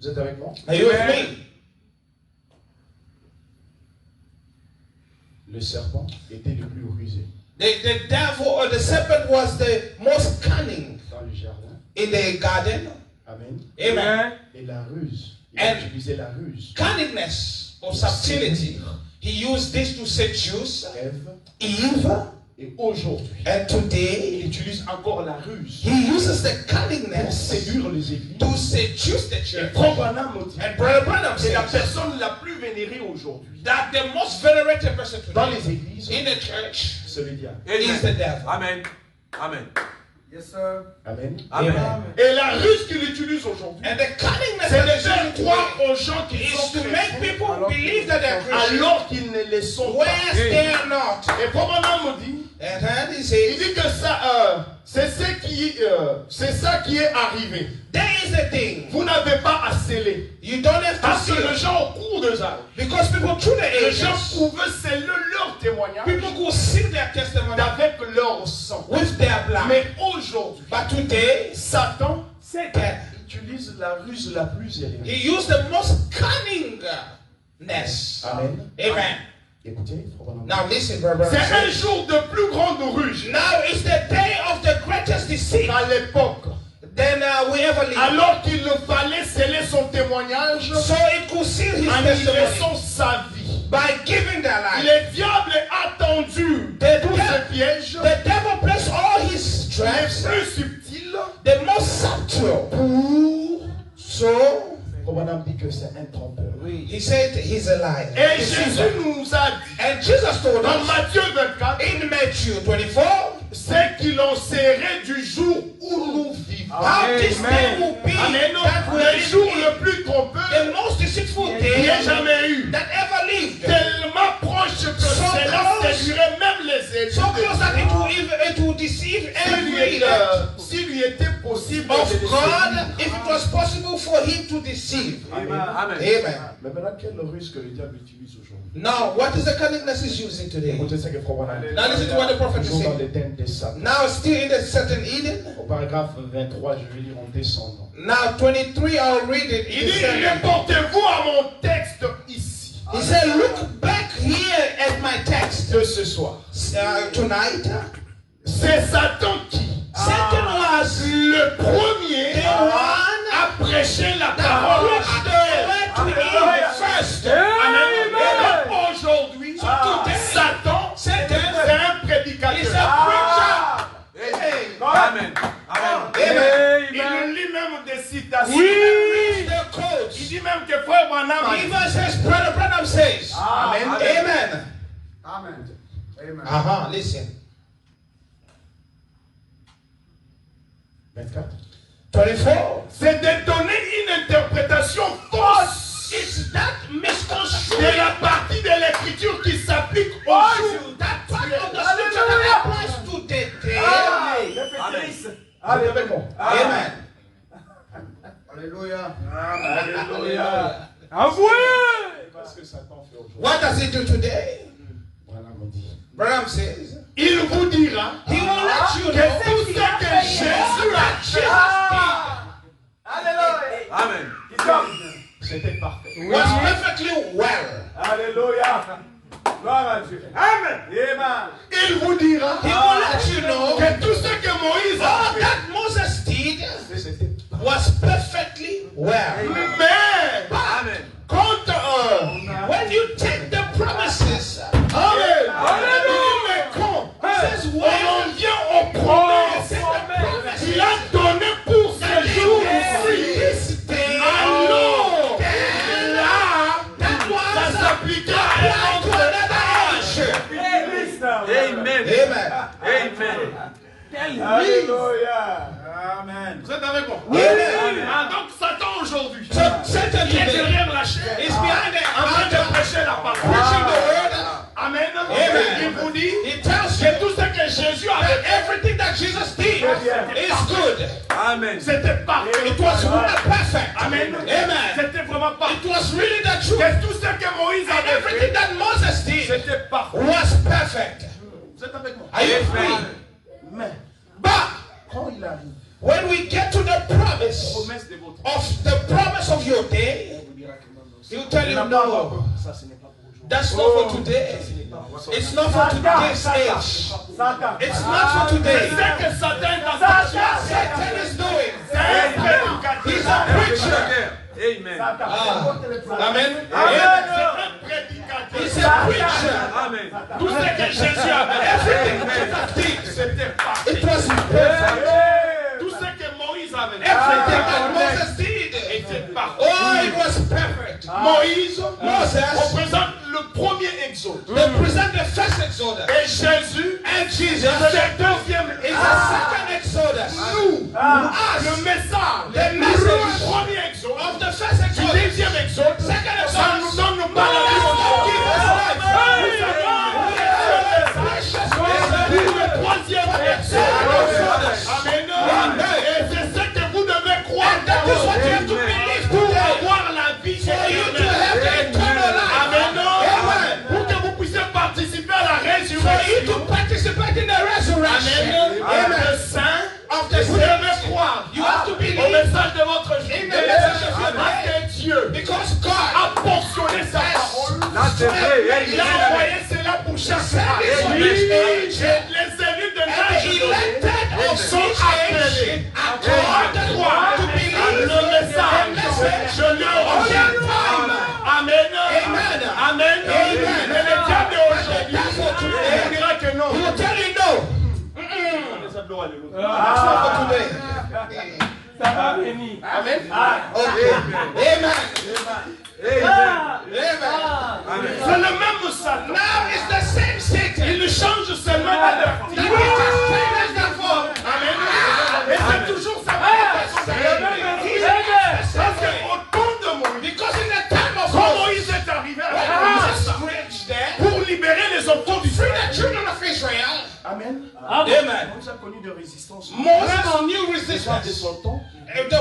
Vous êtes avec moi? Are you with me? Le serpent était le plus rusé The devil or the serpent was the most cunning dans le jardin. in the garden. Amen. Amen. Et la ruse. Il And- utilisait la ruse. Cunningness or subtlety. He used this to seduce Ève. Eve. Et aujourd'hui, And il today, utilise encore la ruse he uses the pour cunningness séduire les églises. to seduce the Et church. Probana me dit, And Brother Branham c'est la says personne la plus vénérée aujourd'hui that the most venerated person dans today les églises, in the church c'est le diable. is the devil. Amen. Amen. Yes, sir. Amen. Amen. Et la ruse qu'il utilise aujourd'hui, And the cunningness c'est that de is faire using croire today aux gens qui is sont to make chrétiens people believe that they're Christians alors qu'ils ne le sont pas. whereas they are not. Et Probana me dit, And then he il says, dit que ça, c'est ça qui est arrivé. there is a thing. Vous n'avez pas à sceller. You don't have to Parce que les see gens au cours des âges, because people through the les gens ages, pouvaient sceller leur témoignage people could seal their testimony avec leur sang. with their blood. Mais aujourd'hui, But today, Satan Satan, utilise la ruse la plus élevée. he used the most cunningness. Amen. Amen. Écoutez, Now listen, brother. c'est un jour de plus grande ruse Now it's the day of the greatest deceit à l'époque. than we ever lived. Alors qu'il fallait sceller son témoignage So it could seal his en y testimony laissant sa vie. by giving their life. Le diable a tendu tous ces pièges The devil placed all his les traps, plus subtils the most subtle. So Madame dit que c'est un trompeur. he said he's a liar. Et Jésus nous a dit And Jesus told dans us Matthieu 24 in Matthew 24 c'est qu'il en serait du jour où nous vivons. how this day will be Amen. that will Le jour be le plus trompeur the most deceitful qu'il y day ait jamais eu. that ever lived. Tellement proche que So cela close. séduirait même les élus. So close that it will deceive every S'il lui était possible of de God if it was possible for him to deceive. Amen. Amen. Amen. Mais maintenant, quelle ruse que le diable utilise aujourd'hui? Now, what is the cunningness he's using today? Écoutez ce que Frère Branham dit. Now listen to what the prophet is Toujours dans saying. l'Éden des Satan. Now, still in the certain Eden. Au paragraphe 23, je vais lire en descendant. Now, 23, I'll read it. Il dit, reportez-vous à mon texte ici. He said, look back here at my text De ce soir. tonight. C'est Satan qui, Satan was le premier, the one a prêché la that parole preached à the word to Eve first. Amen. Amen. Et aujourd'hui, today, Satan, Satan c'est un is prédicateur. a preacher. Amen. Amen. Amen. Il Amen. lit même des citations. He reads the quotes. même que frère Branham a dit. Even says, Brother Branham says. Amen. Amen. Amen. Amen. Uh-huh, listen. 24. 24. C'est de donner une interprétation fausse It's that de misconstrued. la partie de l'écriture qui s'applique au jour. That part of the scripture that applies to the day. Alléluia. Amen. Alléluia. Alléluia. Parce que Satan fait aujourd'hui. What does it do today? Branham me dit. Branham says, Il vous dira he will let you que know tout ce que Jésus a Jesus Amen. c'était parfait. did was perfectly well. Alléluia. Gloire à Dieu. Amen. Amen. Il vous dira He will let you know que tout ce que Moïse a all fait, that Moses did c'était was perfectly well. mais Amen. quand When you take the promises, Amen. Hallelujah. Mais quand says, on well, en vient aux promesses qu'il a donné pour ce jour-ci, this day, alors là, that ça was s'appliquera applied à to notre another age. Amen. Amen. Amen. Alléluia. Amen. Vous êtes avec moi? Amen. Ah, donc Satan aujourd'hui, So Satan il est today derrière la chair, is behind the en train de altar, prêcher la parole. preaching the word. Amen. Amen. Il vous dit He tells you que tout ce que Jésus avait that everything that Jesus did is good. Amen. c'était parfait. It was really perfect. Amen. Amen. C'était vraiment parfait. It was really the truth. Que tout ce que Moïse And avait everything fait, that Moses did c'était parfait. was perfect. Vous êtes avec moi? Are you free? Mais But quand il arrive, when we get to the promise promesse de votre of the promise of your day, he'll tell you no, ça ce n'est pas pour aujourd'hui. that's not for today. It's not for today's age. It's not for today. C'est que Satan est en train de faire. Satan is doing. C'est un prédicateur. He's a preacher. Amen. Amen. C'est un prédicateur. He's a preacher. Amen. Tout ce que Jésus avait Everything fait, that Jesus did, c'était parfait. it was perfect. Tout ce que Moïse avait Everything fait, that Moses did, était parfait. oh, it was perfect. Moïse Moses représente le premier exode. represent the first Exodus, Et Jésus and Jesus c'est le deuxième is exode. the second Exodus. Nous, le message, The message le premier exode, of the first le Exodus, deuxième exode, second ça nous Exodus, donne pas la le troisième exode. Amen. Et c'est ce que vous devez croire that is what you have to believe pour today. avoir la vie For you to have the eternal life. Amen. Amen. Pour que vous puissiez participer à la For you résurrection. to participate in the resurrection. Amen. Le saint Of the vous saints. devez croire You have to au believe message de votre in the message of your Parce day. que Dieu Because God a portionné sa parole. Là, c'est vrai. Il a envoyé cela pour chaque âge. Amen. Les élus de and l'âge elected of sont each appelés age à according croire to believe le message. Je le rejette. Amen. Amen. Amen. Amen. Mais le diable aujourd'hui, il dira que non. He will tell you no. It's not for today. Ça va venir. Amen. Okay. Amen. Amen. C'est le même Satan. Now it's the same Satan. Il change seulement d'advertir. That he just changed the form. Amen. Et c'est toujours sa Parce qu'au temps de Moïse, Because in the time of quand Moses, Moïse est arrivé when avec Moses ça, preached there, pour libérer les enfants du free Seigneur. the children of Israel. Amen. Amen. Moïse a connu de résistance. Moses knew Les gens de resistance son temps,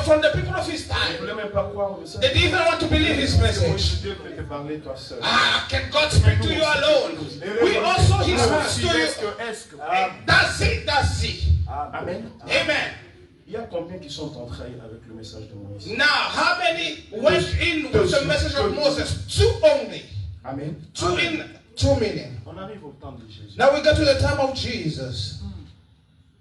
from the people of his ils ne time. voulaient même pas croire au message. They didn't even want to believe his message. Moïse, Dieu peut te parler toi seul. Ah, can God speak to you alone? We also he speaks to you. Est-ce que That's it. That's it. Amen. Amen. Il y a combien qui sont entrés avec le message de Moïse? Now, how many went in with the message of Moses? Two only. Amen. Two meaning. On arrive au temps de Jésus. Now we go to the time of Jesus.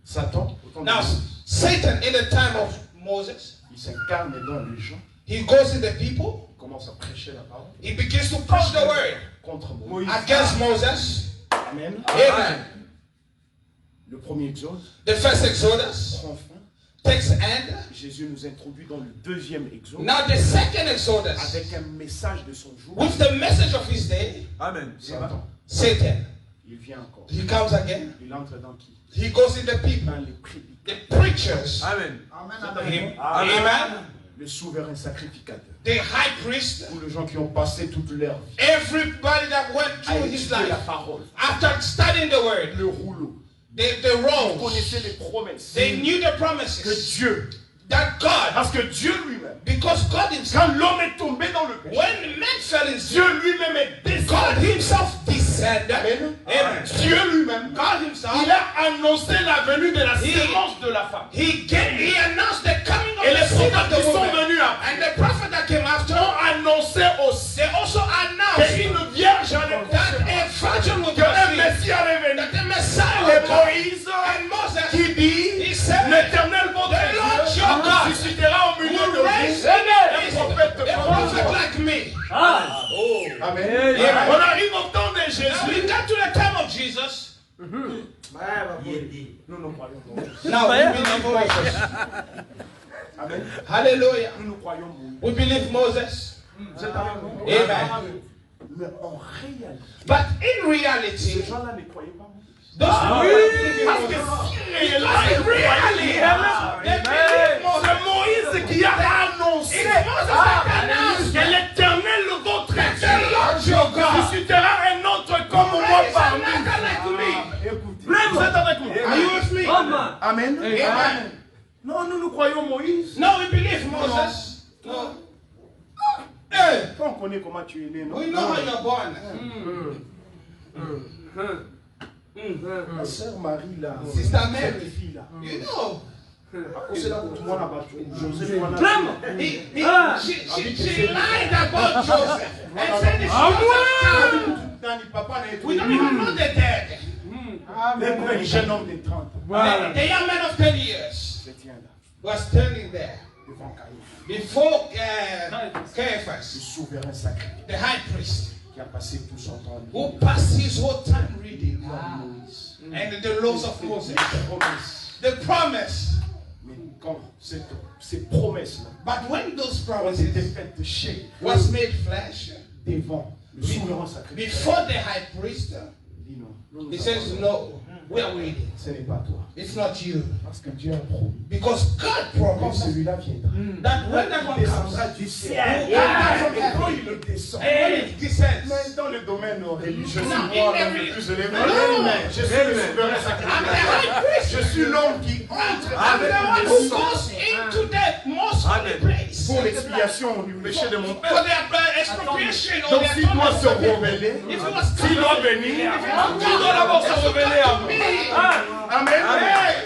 Satan, au temps de Now, Jésus, Satan in the time of Moses, il s'incarne dans les gens, he goes to the people. il commence à prêcher la parole He begins to preach the word contre Moïse. against Moses. Amen. Amen. Le premier exode The first Exodus prend fin. takes end. Jésus nous introduit dans le deuxième exode Now the second Exodus, avec un message de son jour. with the message of his day, Amen. Satan, Satan, il vient encore. he comes again. Il entre dans qui? He goes in the people, Dans les prédicateurs. the preachers, Amen. him, amen, Le souverain sacrificateur. the high priest, Tous les gens qui ont passé toute leur vie everybody that went à through his étudier la life parole. after studying the word, Le rouleau. the Ils roles, connaissaient les promesses. they knew the Que promises Dieu, that God, parce que Dieu lui-même, because God himself, quand l'homme est tombé dans le péché, when men fell in sin, Dieu lui-même est God descendu. himself descended. Amen. Amen. Dieu lui-même, God himself, il a annoncé la venue de la sémence de la femme. he announced the coming of Et the les seed of prophètes qui the sont woman. venus après And the prophet that came after, ont annoncé aussi they also announced qu'une vierge allait that concevoir, a virgin will qu'un conceive, Messie allait venir. that the Messiah Et will come. Moïse And Moses, qui dit, he said, l'Éternel votre the Lord Dieu your God suscitera au milieu de will raise vous un prophète a prophet like me. Amen. On arrive au temps de Now Jésus. we got to the time of Jesus. Nous nous croyons Moïse. Now we believe Moses. Amen. Hallelujah. Nous nous croyons Moïse. We believe Moses. Vous êtes avec moi? Amen. Mais en réalité, But in reality, ces gens-là ne croyaient pas Moïse. those people believe Parce Moses. que si Because réellement ils in reality, croyaient, they believe Moses. c'est Moïse qui a annoncé It's Moses that announced que l'Éternel, votre that Dieu, the Lord your God suscitera un autre comme moi raise parmi another like me. vous. Vous êtes avec moi? Are you with me? Amen. Amen. Non, nous croyons Moïse. No, we believe Moses. No. Hey, On connaît comment tu es né, non? we know how you're born. Ma sœur Marie, là. Sister Mary. Cette fille, là. You know. C'est là où tout le monde a battu. Joseph, She lied about Joseph and said it's Joseph's child. Papa n'a été. We don't even know the dead. Même un jeune homme de 30 ans. The young man of 10 years Se tient là, was standing there devant Caïphe, before le Caiaphas, souverain sacré, the high priest, qui a passé tout son temps. who passed his whole time reading Moïse. and the laws of Moses, Promesse. the promise. Mais quand ces promesses-là But when those ont promises été faites de chair was made flesh devant le souverain sacré, before the high priest, il dit non. Nous, he nous says, savons, no, we are waiting. ce n'est pas toi. It's not you. Parce que Dieu a promis. Because God Quand promised celui-là viendra, that when that one il comes, descendra du ciel. he will come from Et heaven. quand il le descend, When it descends, mais dans le domaine religieux, Non, c'est moi in l'homme every- le plus élevé. Non. Je suis le souverain I'm the sacrificateur. high priest. Je suis l'homme qui entre I'm avec the one le who sang goes into the most holy place. pour l'expiation du péché de mon For père. the expropriation of Donc the s'il doit se atonement. révéler, If he was s'il doit venir, il doit d'abord se révéler à moi. Amen.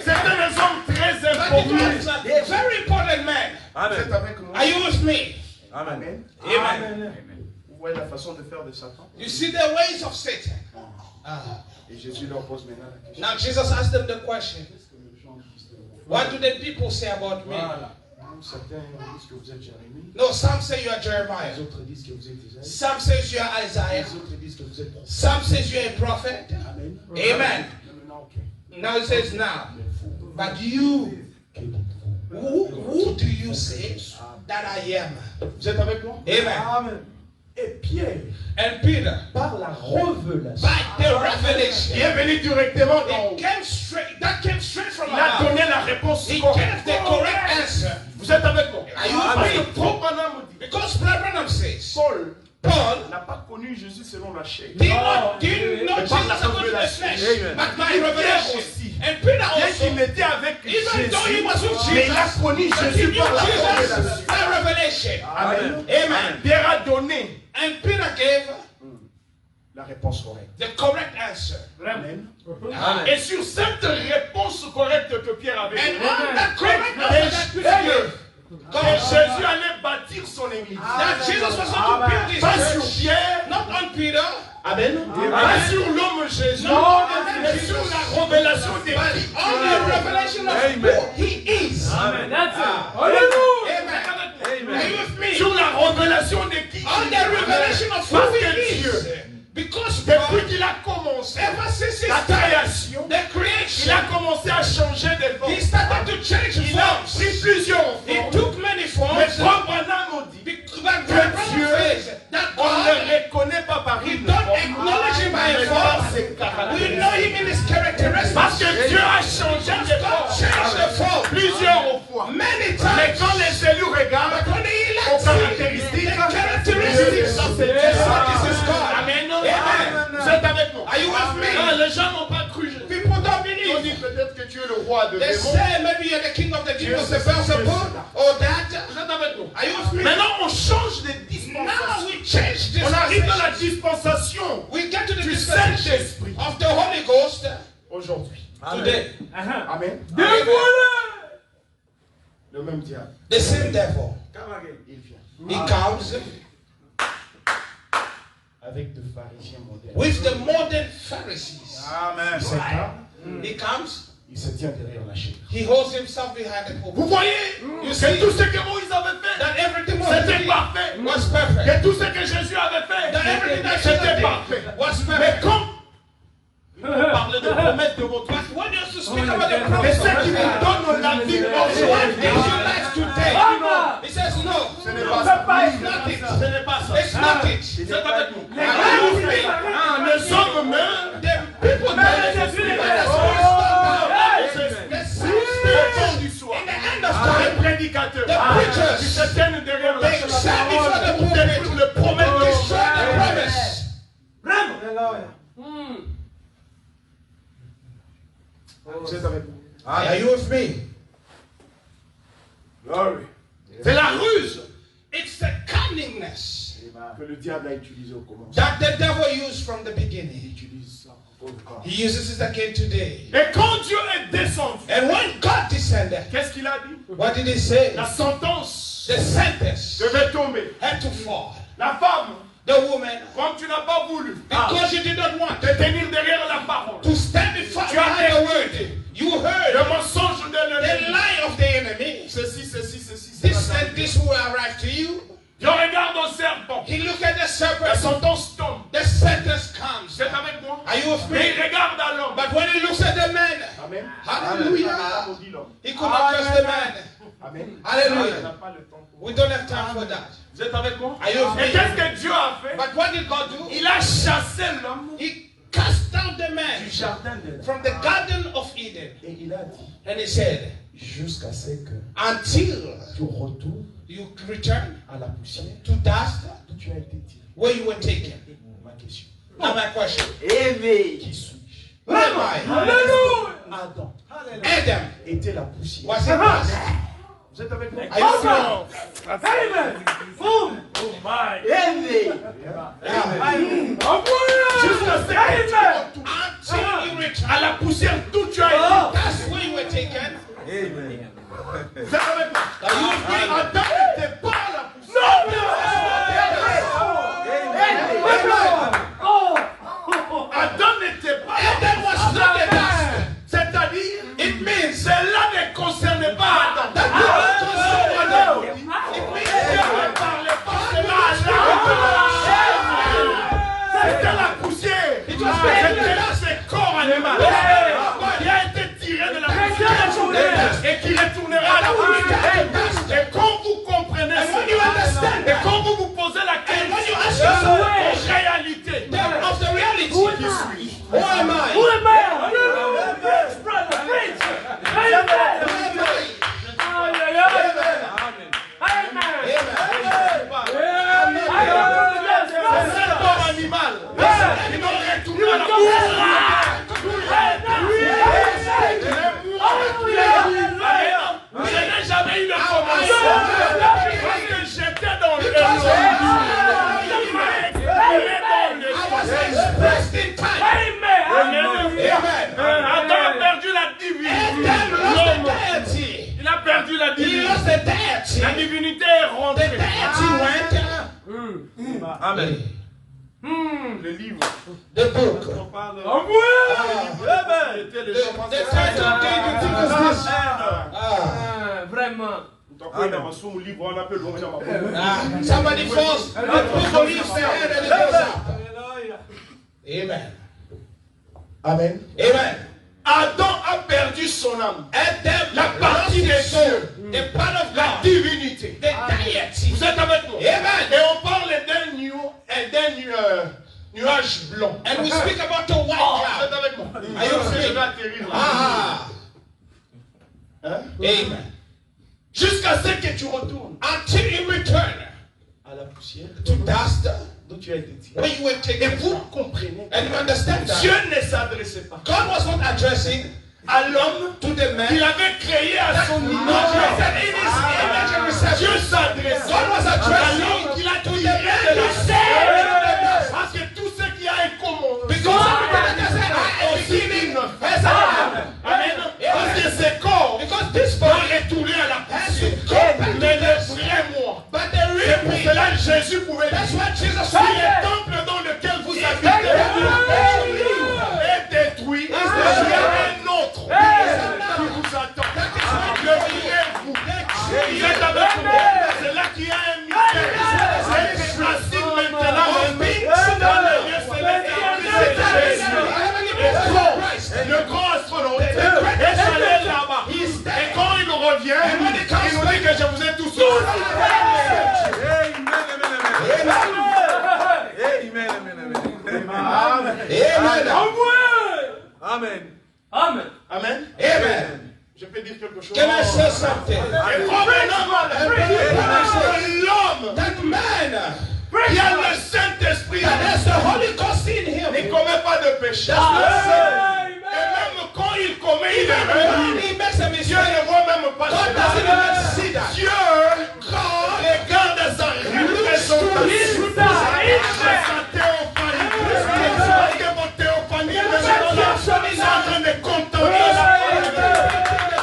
C'est un homme très important. A very important man. Vous êtes avec moi? Are you with me? Amen. Amen. Vous voyez la façon de faire de Satan? You see the ways of Satan. Et Jésus leur pose maintenant la question. Now Jesus asked them the question, Qu'est-ce que les gens disent de vous? what do the people say about me? Voilà. Certains disent que vous êtes Jérémie. No, some say you are Jeremiah. Les autres disent que vous êtes Isaïe. Some says you are Isaiah. Les autres disent que vous êtes prophète. Some says you're a prophet. Amen. Amen. Maintenant, ok. Now it says now, Mais vous, but you, que dites-vous? who do you say that I am? Vous êtes avec moi? Amen. Et Pierre, And Peter, par la révélation, by the revelation, il est venu directement d'en haut. it came straight. That came straight from Il a above. donné la réponse He correcte. gave the correct answer. Vous êtes avec moi? Are you Parce que with me? Paul Branham dit, Because Branham says, Paul Paul n'a pas connu Jésus selon la chair. did not know Mais par Jesus la according to the révélation. flesh, Amen. but by Et Pierre revelation. aussi. And Peter Bien qu'il also, était avec even though he Jésus, was with mais il a Jesus, connu but he Jésus knew par la Jesus révélation. by revelation. Amen. Amen. Pierre a donné And Peter gave la réponse correcte. the correct answer. Amen. Amen. Et sur cette réponse correcte que Pierre avait And donnée, on that correct answer that Peter gave, et Jésus allait bâtir son église. that Jesus was going to build his Pas sur church, Pierre, not on Peter, Amen. Pas sur l'homme Jésus, mais sur la révélation des but on the revelation of who he is. Amen. Amen. Amen. Are you with me? sur la révélation de qui On il the est. revelation of who Parce he que is. Dieu, Because depuis God, qu'il a commencé ever since his la time, création, the il creation, a commencé à changer de forme. he started to change Il a forms. pris plusieurs He formes. took many Mais forms. Frère Branham nous dit But Dieu, that on ne God, le reconnaît pas par we une don't forme, acknowledge him by mais a par form. ses We know caractéristiques. him in his characteristics. Parce que Dieu a changé de God forme changed the form plusieurs fois. many Mais times. quand les élus regardent But when the aux elect caractéristiques, the characteristics, ça c'est yes, Dieu. this is God. Amen. Amen. Vous êtes avec moi? Are you with me? Ah, les gens n'ont pas cru. People don't Ils ont dit believe. peut-être que tu es le roi de They démons. say maybe you're the king of the demons, the Beelzebub, or that. Vous êtes avec nous? Are you with me? Maintenant, on change de Now dispensation. we change this. On arrive dans la dispensation We get to the du dispensation Saint-Esprit of the Holy Ghost aujourd'hui. today. Amen. Amen. Le même diable, The same devil. il vient He comes avec de pharisiens modernes. with the modern Pharisees. Amen. Il se calme, He comes, il se tient derrière la chair. he holds himself behind the Vous pulpit. voyez You que see tout ce que Moïse avait fait, that everything was c'était parfait. was perfect. Que tout ce que Jésus avait fait, That everything that Jesus c'était did parfait. was Mais perfect. comme on parlait de promesses de votre vie, But when you speak about the et promise ce of qui vous God, donne la vie what gives you aujourd'hui, life today? He says no. ce n'est pas ça. It's not it. Ce n'est pas ça. It's not it. C'est avec nous. Hallelujah. Les hommes meurent. The people that The temps du soir. in the end of Les time, prédicateurs, the preachers, ils se tiennent derrière la they chair. stand before the Pour pulpit, détruire le promet de destroy the promise. Vous êtes avec nous. Are you with me? C'est la ruse It's the cunningness que le diable a utilisée au commencement. that the devil used from the Il beginning. utilise ça encore. He uses it again today. Et quand Dieu est descendu, And when God descended, qu'est-ce qu'il a dit? what did he say? La sentence The sentence devait tomber. had to fall. La femme, The woman, comme tu n'as pas voulu because you did not want te tenir derrière la parole, to stand before Tu as behind the word, you le heard mensonge de the l'ennemi, lie of the enemy. ceci, c'est This la and this will arrive to you. Dieu regarde au serpent. He looked at the La serpent. sentence tombe. The sentence comes. Vous êtes avec moi? Are you with Mais il me? regarde à l'homme. But when he looks at the man, Amen. hallelujah, On dit l'homme. he could not trust the man. Amen. Hallelujah. On n'a pas le temps pour- We don't have time for that. Vous êtes avec moi? Are you with Et me? qu'est-ce que Dieu a fait? But what did God do? Il a chassé l'homme He cast down the man du jardin de from the Garden of Eden. Et il a dit, And he said, jusqu'à ce que until tu retournes you return à la poussière to dust d'où tu as été tiré. where you were taken. Ma question. Now my question. Qui suis-je? Who am I? Adam Adam. était la poussière. Was it dust? Vous êtes avec moi? Are you with me? Jusqu'à ce que tu retournes Until you return. à la poussière d'où tu as été. That's where you were taken. Amen. Vous êtes avec moi? Are you with me? Adam n'était pas à la poussière. Adam n'était pas à la Adam was not the dust. C'est-à-dire, It means cela ne concernait pas Adam. that you are to someone else. It Dieu means ne parlait pas cela à l'âme. C'était la poussière. C'était là ce corps animal qui a été tiré de la poussière et qui retournera à la poussière. Et quand vous comprenez cela, et quand vous vous posez la and when you question ask yourself en réalité, of the reality, qui suis-je? who am I? Amen. Who am I? C'est un corps animal qui doit retourner à la Je n'ai jamais eu de promotion parce que j'étais dans le I was expressed in time. Amen. Adam a perdu la divinité. Adam lost the deity. Il a perdu la He divinité. lost the deity. La divinité est The rentrée. deity went. Amen. Le livre. The book. C'était le The title deed you think is this? Vraiment. Somebody falls, the book leaves the head and it goes up. Amen. Amen. Amen. Adam a perdu son âme. Adam La partie des cieux. the Hein? Amen. Jusqu'à ce que tu retournes Until you return à la poussière to dust dont tu as été tiré. where you were Et taken vous from. comprenez, And you understand Dieu that ne s'adressait pas God was not addressing à l'homme to the man. qu'il avait créé à son No, image. he said in his image and Dieu reception. s'adressait God was à addressing l'homme qu'il a to the tiré man de la he saved. Parce que tout ce qui a un commandement, Because everything that said at the beginning has a Amen. Parce que ce corps Because this va body retourner à la has poussière. to go back to Mais le this. vrai moi, But the c'est real pour me, cela que Jésus pouvait that's dire, what Jesus si le said. temple dans lequel vous If habitez the est détruit, il y a un autre qui vous attend. Le vrai vous. Vous êtes avec moi. C'est là qu'il y a un mystère. C'est racine maintenant dans le lieu céleste. C'est Jésus. Et le grand astronaute est allé là-bas. Et quand il revient, il nous dit que je vous ai tous sauvés. Amen. Amen. Amen. Je peux dire quelque chose. Can I say something? Et probablement, l'homme That man qui a le Saint-Esprit that has the Holy Ghost in him, ne commet pas de péché. Et même quand il commet une erreur, when he makes a Dieu mistake, ne voit même pas God doesn't even see that. Dieu regarde sa représentation. Sa théophanie. Parce que votre théophanie maintenant est en train de contempler la The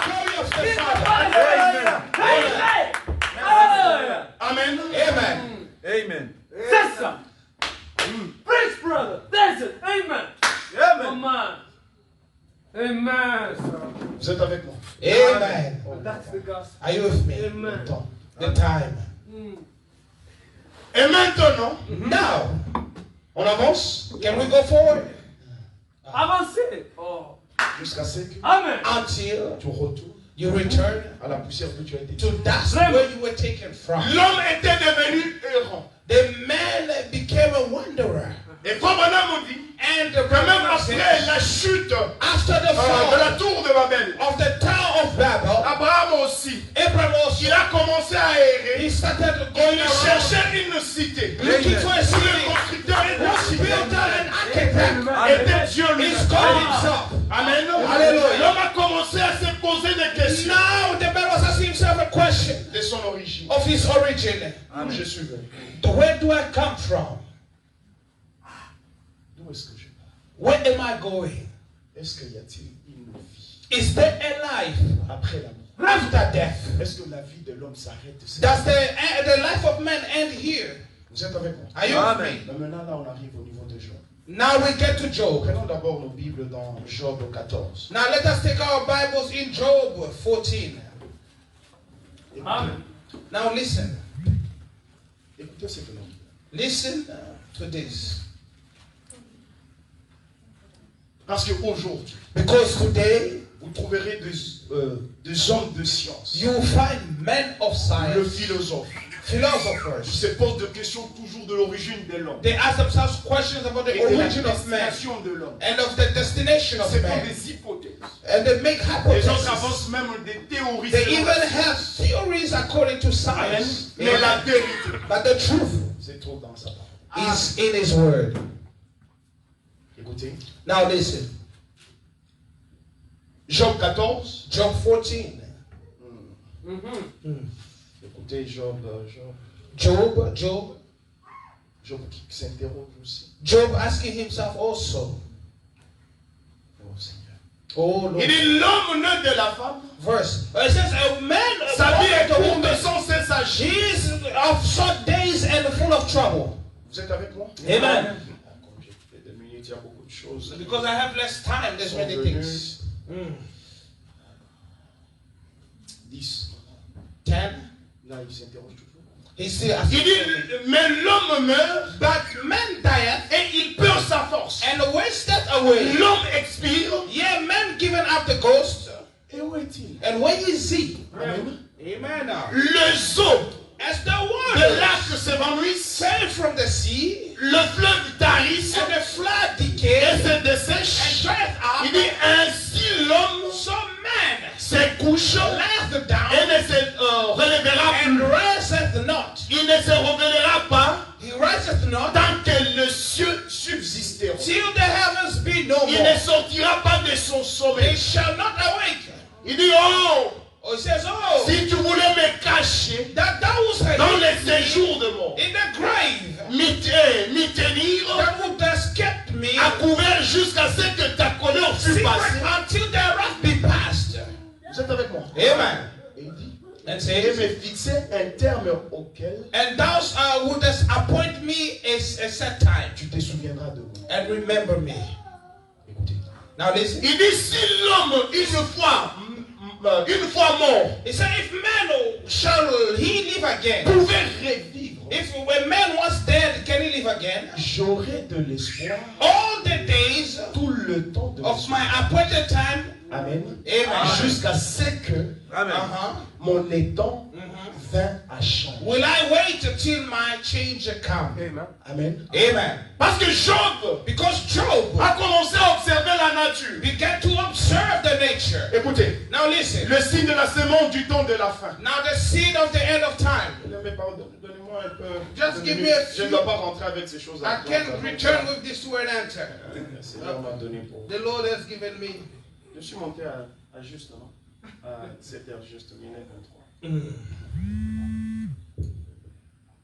glory of the Father. Amen. Amen. Amen. C'est ça. Preach, brother. That's it. Amen. Amen. Amen. Vous êtes avec moi. Amen. That's the gospel. Are you with me? Amen. The time. Et maintenant, Now, on avance can we go forward? Avancez. Oh. jusqu'à ce que Amen. Until tu retournes you return à la poussière que tu as été. to dust where you were taken from. L'homme était devenu errant. The man became a wanderer. Et comme on a dit, And the que même Bible après says, la chute after the de fall la tour de Babel, of the Tower of Babel, Abraham aussi, Abraham also, il a commencé à errer. he started Il going around cherchait une cité. looking for a Le city. constructeur et le Was builder and architect. était Dieu lui. It's God himself. Amen. Alléluia. L'homme a commencé à se poser des questions Now the man was asking himself a question de son origine. of his origin. D'où je suis venu. Where do I come from? D'où est-ce que je pars? Where am I going? Est-ce qu'il y a-t-il une vie Is there a life après la mort? after death? Est-ce que la vie de l'homme s'arrête? Does the life of man end here? Vous êtes avec moi? Are you with me? Mais maintenant, là, on arrive au niveau de Job. Now we get to Job. Prenons d'abord nos Bibles dans Job 14. Now let us take our Bibles in Job 14. Écoutez, Amen. Now listen. écoutez ce que nous dit. Listen to this. Parce qu'aujourd'hui, Because today vous trouverez des hommes de science, you find men of le science, philosophe, philosophers. se posent des questions toujours de l'origine de l'homme They ask themselves questions about the et de la origin of man destination de l'homme. and of the destination of Ce sont man. des hypothèses. And they make Les autres hypotheses. avancent même des théories. They selon even la science. have theories according to science. Mais la vérité, But the truth c'est trop dans sa parole. is in his word. Écoutez, Now listen. Job 14. Job 14. Écoutez, Job qui s'interroge aussi. Job asking himself also. Oh Seigneur. Oh Lord. Il dit l'homme né de la femme, Verse. It says a man sa vie est born of a courte woman. sans cesse à He chier. is of short days and full of trouble. Vous êtes avec moi? Amen. Ah, comme j'ai fait 2 minutes, il y a beaucoup de choses. Because I have less time, there's many things. 10. 10. Là, il s'interroge toujours. He still Il asking. dit, mais l'homme meurt But man dieth et il perd sa force. and wasted away. L'homme expire. Yeah, man given up the ghost. Et où est-il? And where is he? Amen. Amen. Les eaux As the de water lac s'évanouissent, fell from the sea le fleuve tarisse and the flood et decayed se and dessèche. dried Il up, dit ainsi l'homme so man s'est couche lieth down, et ne se relèvera and plus. riseth not. Il ne se révélera pas He riseth not tant que le ciel subsisteront. till the heavens be no Il more. ne sortira pas de son They sommeil. shall not awake. Il dit, oh, Oh, he says, oh, si tu voulais me cacher that thou wouldst dans hide les me séjours de mort, in the grave, m'y tenir that would have kept me à couvert jusqu'à ce que ta colère fût secret passée. until their wrath be past. Vous êtes avec moi? Amen. Et il dit, And et says, me fixer un terme auquel and thou wouldest appoint me a set time, tu te souviendras de moi. and remember me. Écoutez. Now listen. Il dit, si l'homme, une fois mort, He said, if man shall he live again? pouvait revivre, If a man was dead, can he live again? j'aurais de l'espoir All the days tout le temps de of l'espoir. my appointed time, Amen. Amen. Jusqu'à ce que mon étang vint à changer. will I wait till my change come? Amen. Amen. Parce que Job Because Job a commencé à observer la nature. began to observe the nature. Écoutez, Now listen. le signe de la semence du temps de la fin. Now the seed of the end of time. Donnez-moi un peu. Just give me a Je ne dois pas rentrer avec ces choses-là. I can return with this word answer. Le Seigneur m'a donné pour. The Lord has given me. Je suis monté à juste, non? À 7h juste, 23.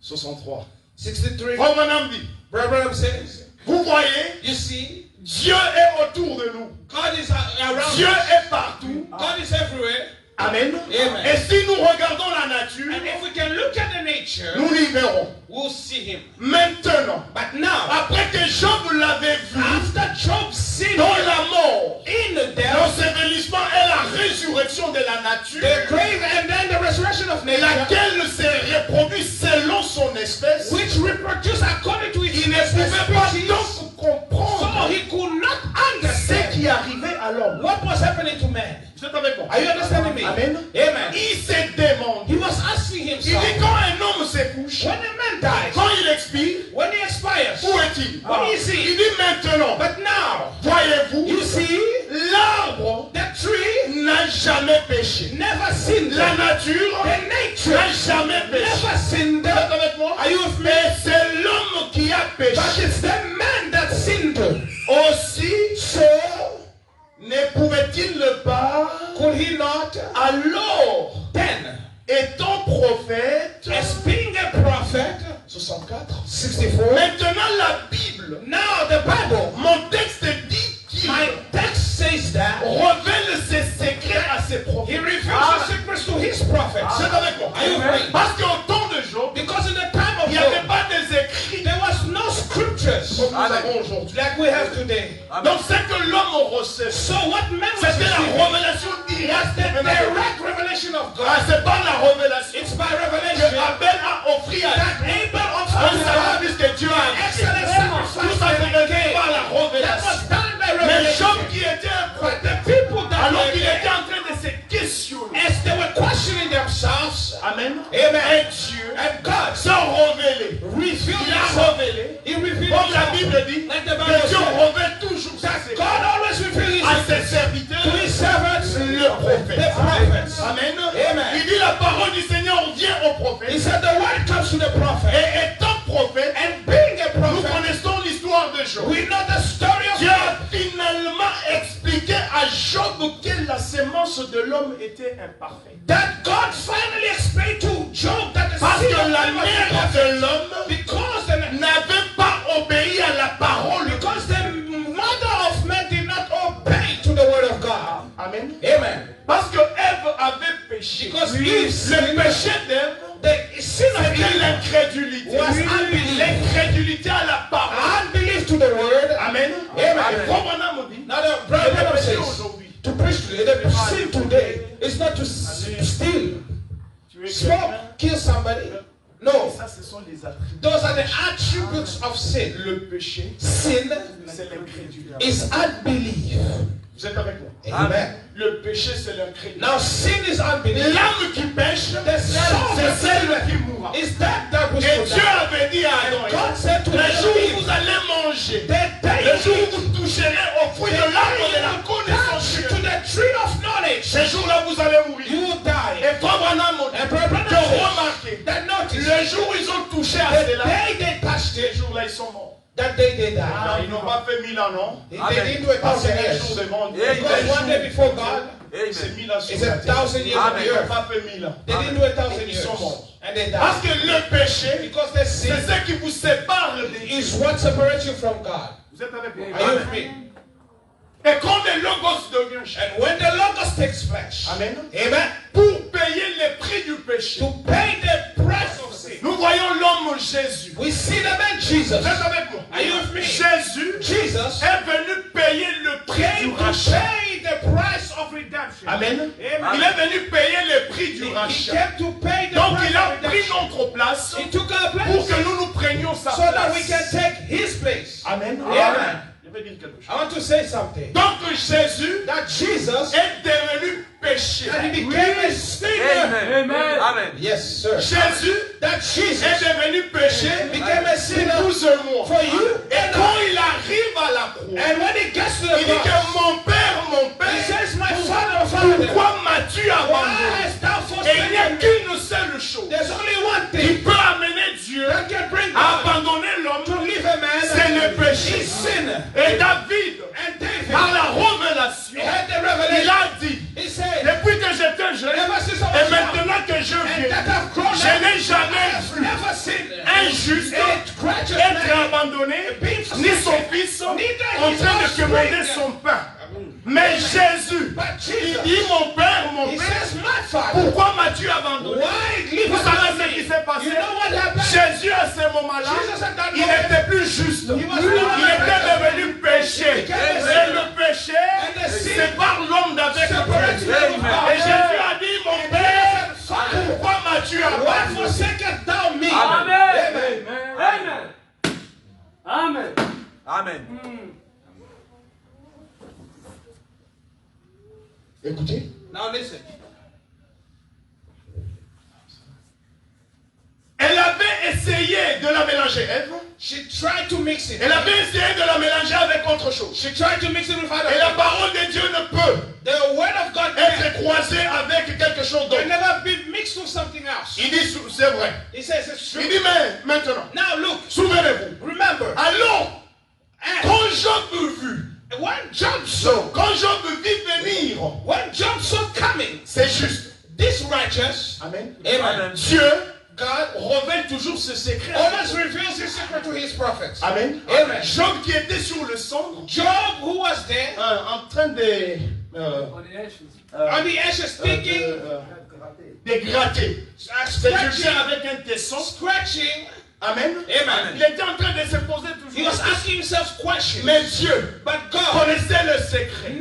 63. 63. Frère Branham dit, Brother Branham says, vous voyez, you see, Dieu est autour de nous. God is around Dieu us. est partout. God is everywhere. Amen. Amen. Et si nous regardons la nature, And if we can look at the nature, nous l'y verrons. we'll see him. Maintenant, But now, après que Job l'avait vu after Job sinned dans la mort, in the death, l'ensevelissement et la résurrection de la nature, the grave, and then the resurrection of nature, laquelle se reproduit selon son espèce, which reproduced according to his il ne pouvait pas species, donc so comprendre he could not ce understand qui arrivait à l'homme. what was happening to man. Vous êtes avec moi? Are you understanding me? Amen. Amen. Il s'est demandé. He was asking Il himself, dit quand un homme se couche, when a man dies, quand il expire, when he expires, où est-il? What is he? Il dit maintenant, but now, voyez-vous, you see, l'arbre the tree n'a jamais péché. never sinned. La nature The nature n'a jamais péché. never sinned. Vous êtes avec moi? Are you with me? Mais c'est l'homme qui a But péché. it's the man that sinned. Aussi, So, ne pouvait-il pas, could he not alors, then, étant prophète, as being a prophet, 64, 64, maintenant la Bible, now the Bible, mon texte dit qu'il my text says that révèle ses secrets à ses he prophètes. reveals the secrets to his prophets. C'est avec moi. Are you with me? Parce qu'au temps de Job, Because in the time il of n'y avait Job, pas des écrits there was no scriptures comme nous avons aujourd'hui. like we have today. Donc c'est que l'homme recevait. So what man was C'était la receiving révélation was the directe. direct revelation of God. Ah, c'est pas la révélation It's by que revelation Abel a offert à that Dieu. Abel Un offered sacrifice que Dieu a dit. excellent Tout ça sacrifice c'est and fait par la that was révélation. done by Mais revelation. Job qui était un But prophète, the people that alors were qu'il there, était en train de se questionner. as they were questioning themselves, Amen. Amen. Et Dieu, and God sans révéler, revealed il a himself. révélé. He revealed Comme la himself. Bible dit, Like the que Bible Dieu said, révèle toujours ça. God always reveals À his ses secrets serviteurs, to his servants, le prophète. the prophets. Amen. Amen. Il dit la parole du Seigneur vient au prophète. He said the word comes to the prophet. Et étant prophète, And being a nous prophet, connaissons l'histoire de Job. we know the story of Dieu a Job. finalement expliqué à Job que la sémence de l'homme était imparfaite. That God finally explained to Job that the Parce seed que of la man was mère imperfect. de l'homme Because the n'avait pas obéi à la parole. Because the mother of man did not obey to the word of God. Amen. Amen. Parce que Ève avait péché. Because Le Eve sinned. péché d'Ève, The sin of c'était Eve l'incrédulité. was unbelief. L'incrédulité à la parole. Unbelief to the word. Amen. Amen. Et Frère Branham dit, Now the le brother péché says aujourd'hui, to preach today. The sin today is not to steal, tu es smoke, quelqu'un. kill somebody. No, Ça, ce sont les attributs. those are the attributes of sin. Le péché, Sin c'est l'incrédulité. is unbelief. Vous êtes avec moi? Amen. Le péché, c'est l'incrédulité. Now sin is unbelief. L'âme qui pêche, The soul c'est celle qui mourra. is that was Et to Dieu die. avait dit à Adam, God said to le jour où Eve, vous allez manger, the day le jour où vous toucherez au fruit de l'arbre de la touch connaissance to de Dieu, the tree of knowledge, Ces jours-là, vous allez mourir. you will die. Et Frère Branham And Brother Branham de says remarquer, that notice, le jour où ils ont touché à the cela, day they touched ces it, jours-là, ils sont morts. that day they died. Ah, ils n'ont pas fait 1000 ans, non? They Amen. didn't do 1,000 C'est un years. jour devant Dieu. Because one day before God, C'est Amen. 1000 ans sur it's la 1,000 terre. years on Amen. the Ils n'ont earth. pas fait 1000 ans. They didn't do 1,000 Ils years. sont morts. And they Parce died. que le péché, Because the c'est sin ce qui vous sépare de Dieu. is what separates you from God. Vous êtes avec moi? Are you with me? Et quand le logos devient chair, And when the Logos takes flesh, Amen. amen, Pour payer les prix du péché, to pay the price of sin, nous voyons l'homme Jésus. we see the man Jesus. Vous êtes avec moi? Are you with me? Jésus Jesus est venu payer le prix came du to rachat. pay the price of redemption. Amen. Amen. Il est venu payer le prix du He rachat. came to pay the Donc price il a of pris redemption. notre place He took our pour place que nous prenions sa so that we place. can take his place. Amen. Amen. Je vais dire quelque chose. I want to say something. Donc Jésus That Jesus, est devenu péché. that he became a sinner. Amen. Amen. Amen. Yes, sir. Jésus That Jesus est devenu péché became a sinner pour vous et moi. for you Et and quand I. il arrive à la croix, And when he gets to the il dit que cross, mon he Père, says, my Father, Father, pourquoi m'as-tu why abandonné? hast thou Et il n'y a forsaken me? qu'une seule chose There's only one qui thing peut amener Dieu that can bring à God abandonner to l'homme, leave a man c'est le péché. is sin. Et David, And David, par la révélation, he had the il revelation. a dit, He said, depuis que j'étais jeune, ever since I et was young, maintenant que je and viens, that I've grown je up, n'ai jamais I've vu never seen un juste a righteous être man abandonné, ni son fils en Neither train de his commander offspring. son pain. Mais Jésus, But il Jesus, dit mon Père, he says, my Father, pourquoi m'as-tu abandonné? why leave Vous us savez ce alone? qui s'est passé? You know what happened? Jésus à ce moment-là, Jesus at that il moment, n'était plus juste. He was Il not était devenu péché. became a Et sinner. le péché And the sin sépare l'homme d'avec separates Dieu. him from God. Et Jésus a dit mon Père, Father, pourquoi m'as-tu why abandonné? forsakest thou me? Amen. Amen. Amen. Amen. Écoutez, Now listen. elle avait essayé de la mélanger, Ève. She tried to mix it. Elle avait essayé de la mélanger avec autre chose. She tried to mix it with other Et la things. parole de Dieu ne peut The word of God être croisée avec quelque chose can d'autre. never be mixed with something else. Il dit, c'est vrai. He says it's true. Il dit, mais maintenant, Now look, souvenez-vous. remember, Alors, and quand Job vit, when Job saw, quand Job vit venir, when Job saw coming, c'est juste. this righteous, Amen. amen, Dieu God révèle toujours ce secret. always reveals his secret to his prophets. Amen. Amen. Job qui était sur le cendre, Job, who was there en train de On the ashes. on the ashes, thinking, de gratter. C'est scratching, Dieu avec un tesson. scratching. Amen. Amen. Il était en train de se poser He toujours. was asking himself questions. Mais Dieu But God connaissait le secret.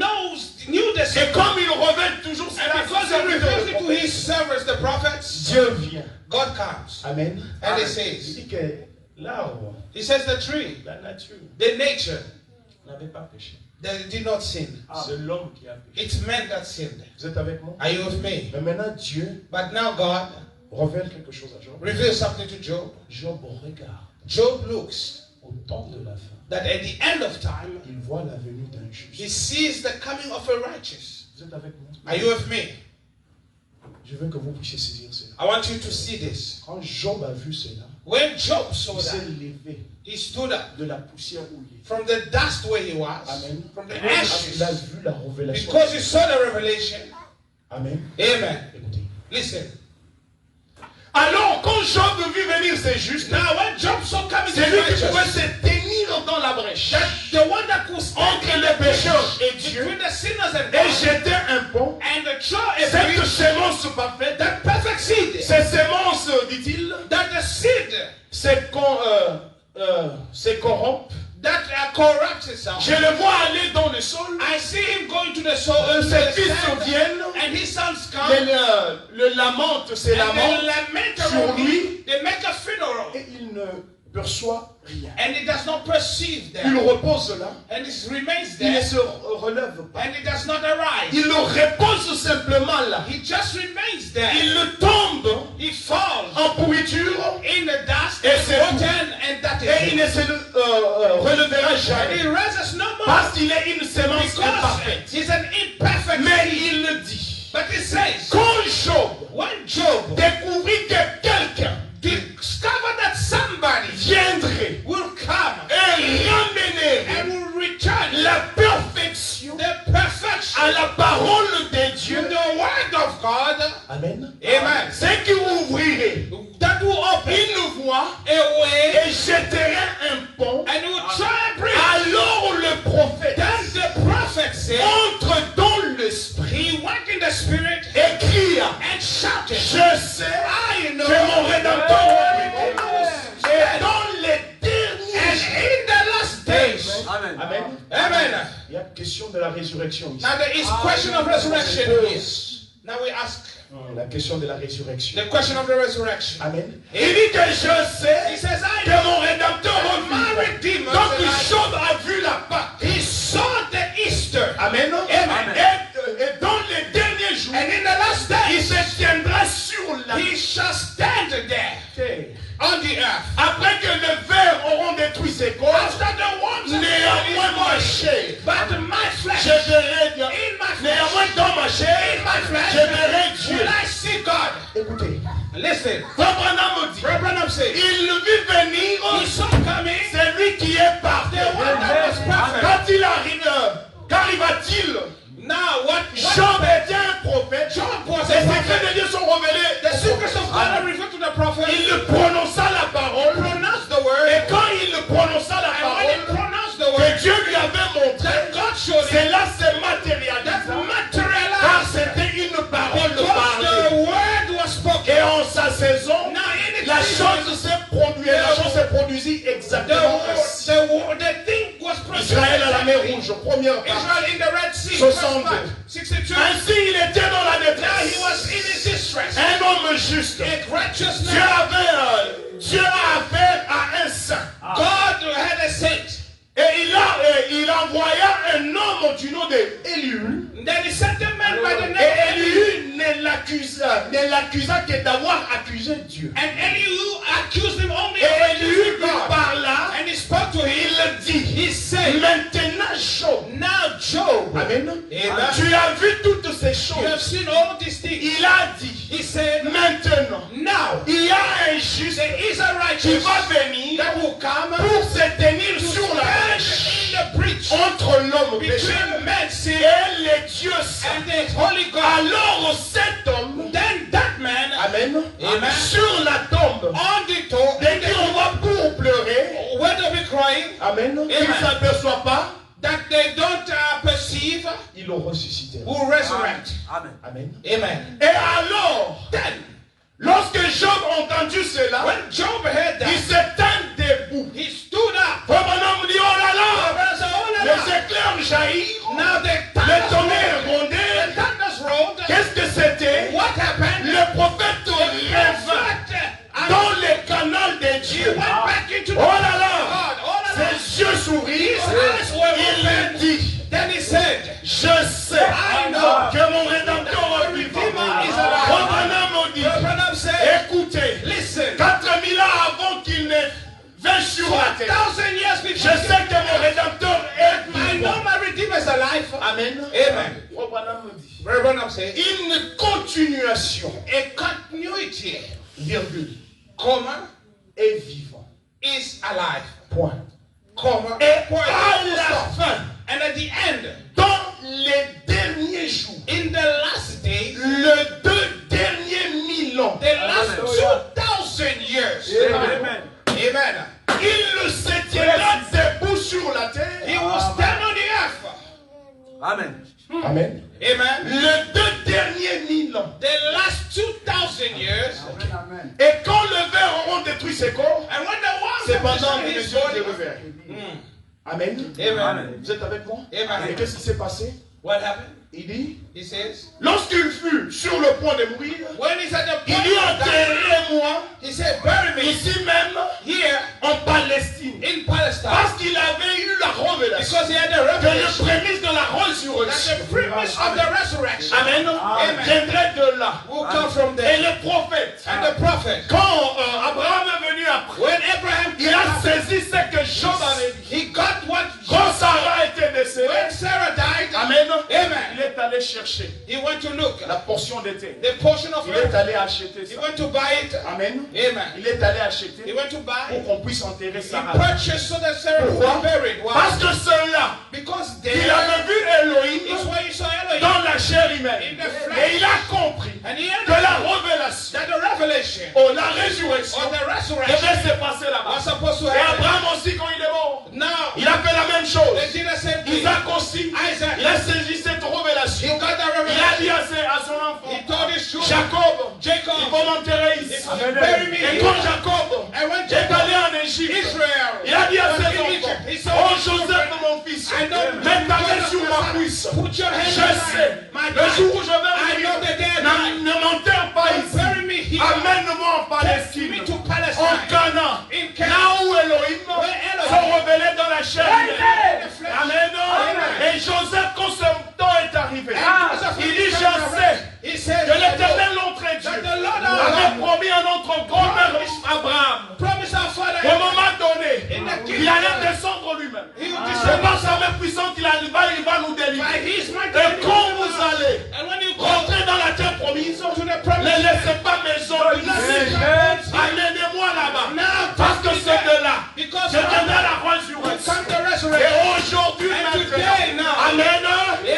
knew the Et secret. comme il révèle toujours cela, And because he reveals it to his servants, the prophets, Dieu vient. God comes. Amen. And he Il says, dit que l'arbre, he says the tree, la nature, the nature, n'avait pas péché. they did not sin. C'est l'homme qui a péché. It's men that sinned. Vous êtes avec moi? Are you with me? Mais maintenant, Dieu But now God révèle quelque chose à Job. reveals something to Job. Job regarde Job looks au temps de la fin. that at the end of time, Il voit la venue d'un he juste. sees the coming of a righteous. Vous êtes avec moi? Are you with me? Je veux que vous puissiez saisir cela. I want you to see this. Quand Job a vu cela, When Job saw il s'est that, levé he stood up de la poussière où il était. from the dust where he was, Amen. from the Il a ashes, vu la révélation. because he saw the revelation. Amen. Amen. Écoutez. Listen. Alors, quand Job vit venir ces justes, Now, when Job saw coming c'est the lui qui pouvait righteous, se tenir dans la brèche the one that could stand entre in les the pécheurs et breach Dieu between the sinners and et God, jeter un pont. and the throw a Cette bridge, semence parfaite, that perfect seed, ces semences, dit-il, that the seed se corrompent. that corrupts itself. Je le vois aller dans le sol. I see him going to the soul, into Ses the fils sand, viennent, and his sons come, le lamentent, c'est and they lament, lament sur around lui. him. They make a funeral, et il ne perçoit rien. and he does not perceive Il them, repose là, and it remains il ne there, se relève pas. and he does not arise. Il repose simplement là. He just remains there. Il tombe He falls en pourriture in the dust, Et and c'est rotten, and that et il is ne it. se relèvera And jamais. he rises no more Parce qu'il est une semence because imparfaite. he's an imperfect Mais seed. But it says, quand Job when Job découvrit que quelqu'un discovered that somebody viendrait will come et ramenerait and will return la perfection the perfection à la parole de to Dieu. the word of God, Amen. amen, C'est qui ouvrirait that will open une voie a way et jetterait un pont. and will try and bring. Alors le prophète Then the prophet said, entre dans l'esprit he went in the spirit et cria, and shouted, je sais I know que mon rédempteur Amen. et dans les And derniers in the last days, Amen. Amen. amen. Il y a question de la résurrection ici. Now there is question of resurrection here. Now we ask La question de la résurrection. the question of the resurrection. Amen. Il dit que je He sais says, I que know mon rédempteur my revient. Redeemer. Donc is alive. Job a vu la Pâque. He saw the Easter. Amen. Amen. Et dans les derniers jours, And in the last il days, se tiendra sur la he shall stand there terre. on the earth. Après que les vers auront détruit ses corps, After the worms of néanmoins ma body, chair, but my je flesh, verrai Dieu. in my flesh, Néanmoins dans ma chair, in my flesh, je verrai Dieu. will I see God. Écoutez, Listen, Frère Branham dit, Brother Branham said, il vit venir he saw coming celui qui est parfait. the one that was perfect. Quand il arrive, qu'arriva-t-il? Now what Job était un prophète. Job was Les a secrets prophet. de Dieu sont révélés. The secrets of God are revealed to the prophet. Il prononça la parole. Pronounced the word. Et quand il prononça la And when he parole pronounced the que word, Dieu lui avait montré, then God showed him cela se that matérialisa. Car materialized. c'était une parole Because parlée. the word was spoken. Et en sa saison, Now in its la season, chose s'est produite. La chose s'est produisit exactement ainsi. the thing was Israël à la mer Rouge, première partie. Israel in the Red Sea, 62. first part, 62. Ainsi, il était dans la Now he détresse. was in his distress. Un homme juste. In righteousness, Dieu a affaire à un saint. God had a saint. Et il envoya un homme du nom d'Élihu. Then he sent a man by the name Et of Elihu. Élihu ne l'accusa que d'avoir accusé Dieu. And Elihu accused him only Et of Élihu accusing lui God. parla. And he spoke to him. Il dit, He said, maintenant Job. now Job, Amen. Amen. Tu as vu toutes ces you have choses. seen all these things. Il a dit, He said, maintenant, now il y a un juste there is a qui righteous va venir that will come pour se tenir to sur la stand brèche in the breach entre l'homme péché between men sin et les dieux saints. and the Holy God. Alors cet homme, Then that man amen, Amen. sur la tombe, on the toe, dès qu'on va pour pleurer, where they be crying, amen, il ne s'aperçoit pas, that they don't perceive, ils l'ont ressuscité. will resurrect. Amen. Amen. Amen. Et alors, Then, lorsque Job a entendu cela, when Job heard il that, se tint debout. he stood up. Frère Branham dit, oh là là, Brother said, "Oh, les la, la." éclairs jaillirent, Now the les thunders tonnerres rolled. The grondaient. thunders rolled. Qu'est-ce que c'était? What happened? Le prophète rêva dans le canal de He Dieu. went back into the Oh là là, God. Oh, la, la. ses yeux s'ouvrirent. His eyes were Il opened. dit, Then he said, je sais I know que mon rédempteur vivant. Redeemer is alive. Branham dit, Brother Branham said, écoutez, listen, 4000 ans avant qu'il ne vint sur la terre, 1,000 years je before sais que mon rédempteur est I vivant. know my Redeemer is alive. Amen. Amen. Frère Branham dit, Brother Branham said, une continuation, a continuity, virgule, comma, est vivant. is alive, Point. comma, Et point. à la fin, And at the end, dans les derniers jours, in the last days, les 2 derniers 1000 ans, the last Amen. 2,000 years, Amen. amen, il se tiendra debout sur la terre. he will stand on the earth, Amen. Amen. amen, Les 2 derniers 1000 ans. the last 2,000 years, Amen. Et quand le ver auront détruit ses corps, and when the ones c'est have pendant destroyed que his Dieu body, les reverra. Amen. amen, Amen. Vous êtes avec moi? Amen. Et qu'est-ce qui s'est passé? what happened? Il dit, He says, lorsqu'il fut sur le point de mourir, when he's at the il point dit, of dying, enterrez-moi he said, bury me ici même here en Palestine. in Palestine, Parce qu'il avait eu la révélation because he had the que le revelation prémisse de la that résurrection, the premise of the resurrection Amen, Amen. viendrait de là. will come from Et there. le prophète, And the prophet, quand Abraham est venu après, when Abraham il came a up, saisi ce que Job avait dit. he got what Quand Sarah était décédée, when Sarah died, Amen, amen, il est allé allé chercher He went to look la portion de terre. the portion of Il est earth. allé acheter He ça. went to buy it. Amen. Amen. Il est allé He acheter went to buy. pour qu'on puisse enterrer He Sarah. purchased so that Sarah could Pourquoi? be buried. Why? Parce que ceux-là, Because il there avait vu is Elohim where you saw Elohim. dans la chair humaine. In the flesh. Et il a compris And he que la understood révélation, that the revelation oh, la résurrection, or the resurrection devait se passer was là-bas. supposed to Et happen. Abraham aussi, quand il est mort, Now, il a fait la même chose. they did the same thing. Isaac aussi, Isaac, il a saisi cette he révélation. got the Il a revelation. dit à son enfant, He told his children, Jacob, Jacob, il faut m'enterrer ici. bury me Et here. quand Jacob And when est Jacob, allé en Égypte, Israel, il a dit à was ses in enfants, Egypt, he said, oh Joseph mon fils, I know mets ta main sur ma cuisse. put your hand Je on sais, my le jour où je vais I know the day and night. ne m'enterre pas Don't ici. bury me here. Amène-moi en Take Palestine, me to en Palestine. Canaan, In Canaan. là où Elohim Elohim sont révélés dans la chair. In the flesh. Amen. Amen. Et Joseph, quand ce temps est arrivé, And Joseph, il when dit, he je comes around, sais he says, que l'Éternel, notre Dieu, that the Lord avait promis à notre grand-père Abraham, promise our father qu'au moment donné, in the il kingdom, allait descendre lui-même. he will C'est descend par sa main puissante qu'il il va nous by délivrer. his might. Et quand vous allez And when you go rentrer dans la terre promise, to the ne promise, laissez pas maison ici. Amenez-moi là-bas. now Parce que c'est de là. because Je viendrai la come résurrection. the Et resurrection. aujourd'hui, And today, maintenant, now, Amen.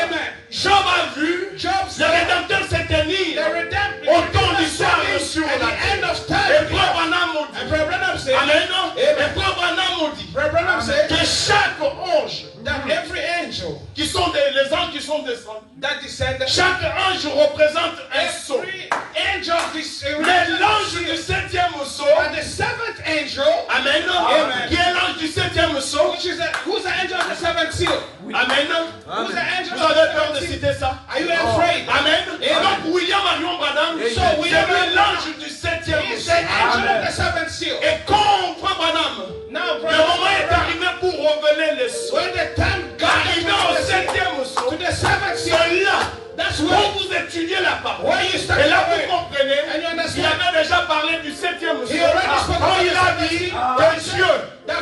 Amen. Job a vu Job le said, Rédempteur s'éteignir. the redemption Autant d'histoires sur at la the end terre. of Et time. Frère Branham nous And dit. Brother Branham said, Amen. Et Frère Branham nous dit Brother Branham said que chaque ange, that every angel qui sont les anges qui sont descendus, that descended, chaque ange représente un sceau. every angel this Mais l'ange du septième sceau, but the seventh angel, Amen, Amen. qui est l'ange du septième sceau, which is who's the angel of the seventh seal? Amen. Who's the angel Vous of avez the peur de seventh seal? citer ça? Are you afraid? Amen. Et Amen. donc William Marion Branham, So c'est William l'ange du septième He's sceau. the angel of the seventh seal. Et quand Frère Branham, Now, le moment est brother, arrivé pour révéler les sceaux, when the time got arrivé au to septième sceau, the seventh seal, c'est là that's où when vous étudiez la parole. you start Et là to vous comprenez, and you il understand. avait déjà parlé du septième sceau. He already spoke Quand about il the a seventh dit seal. que Dieu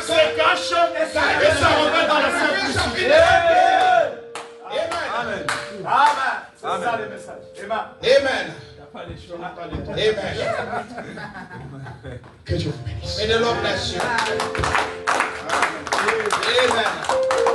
se cache et ça revient dans la sainte Amen. Amen. Amen. C'est ça le message. Amen. Amen. Amen. Que Dieu vous bénisse. May the Lord bless you. Amen.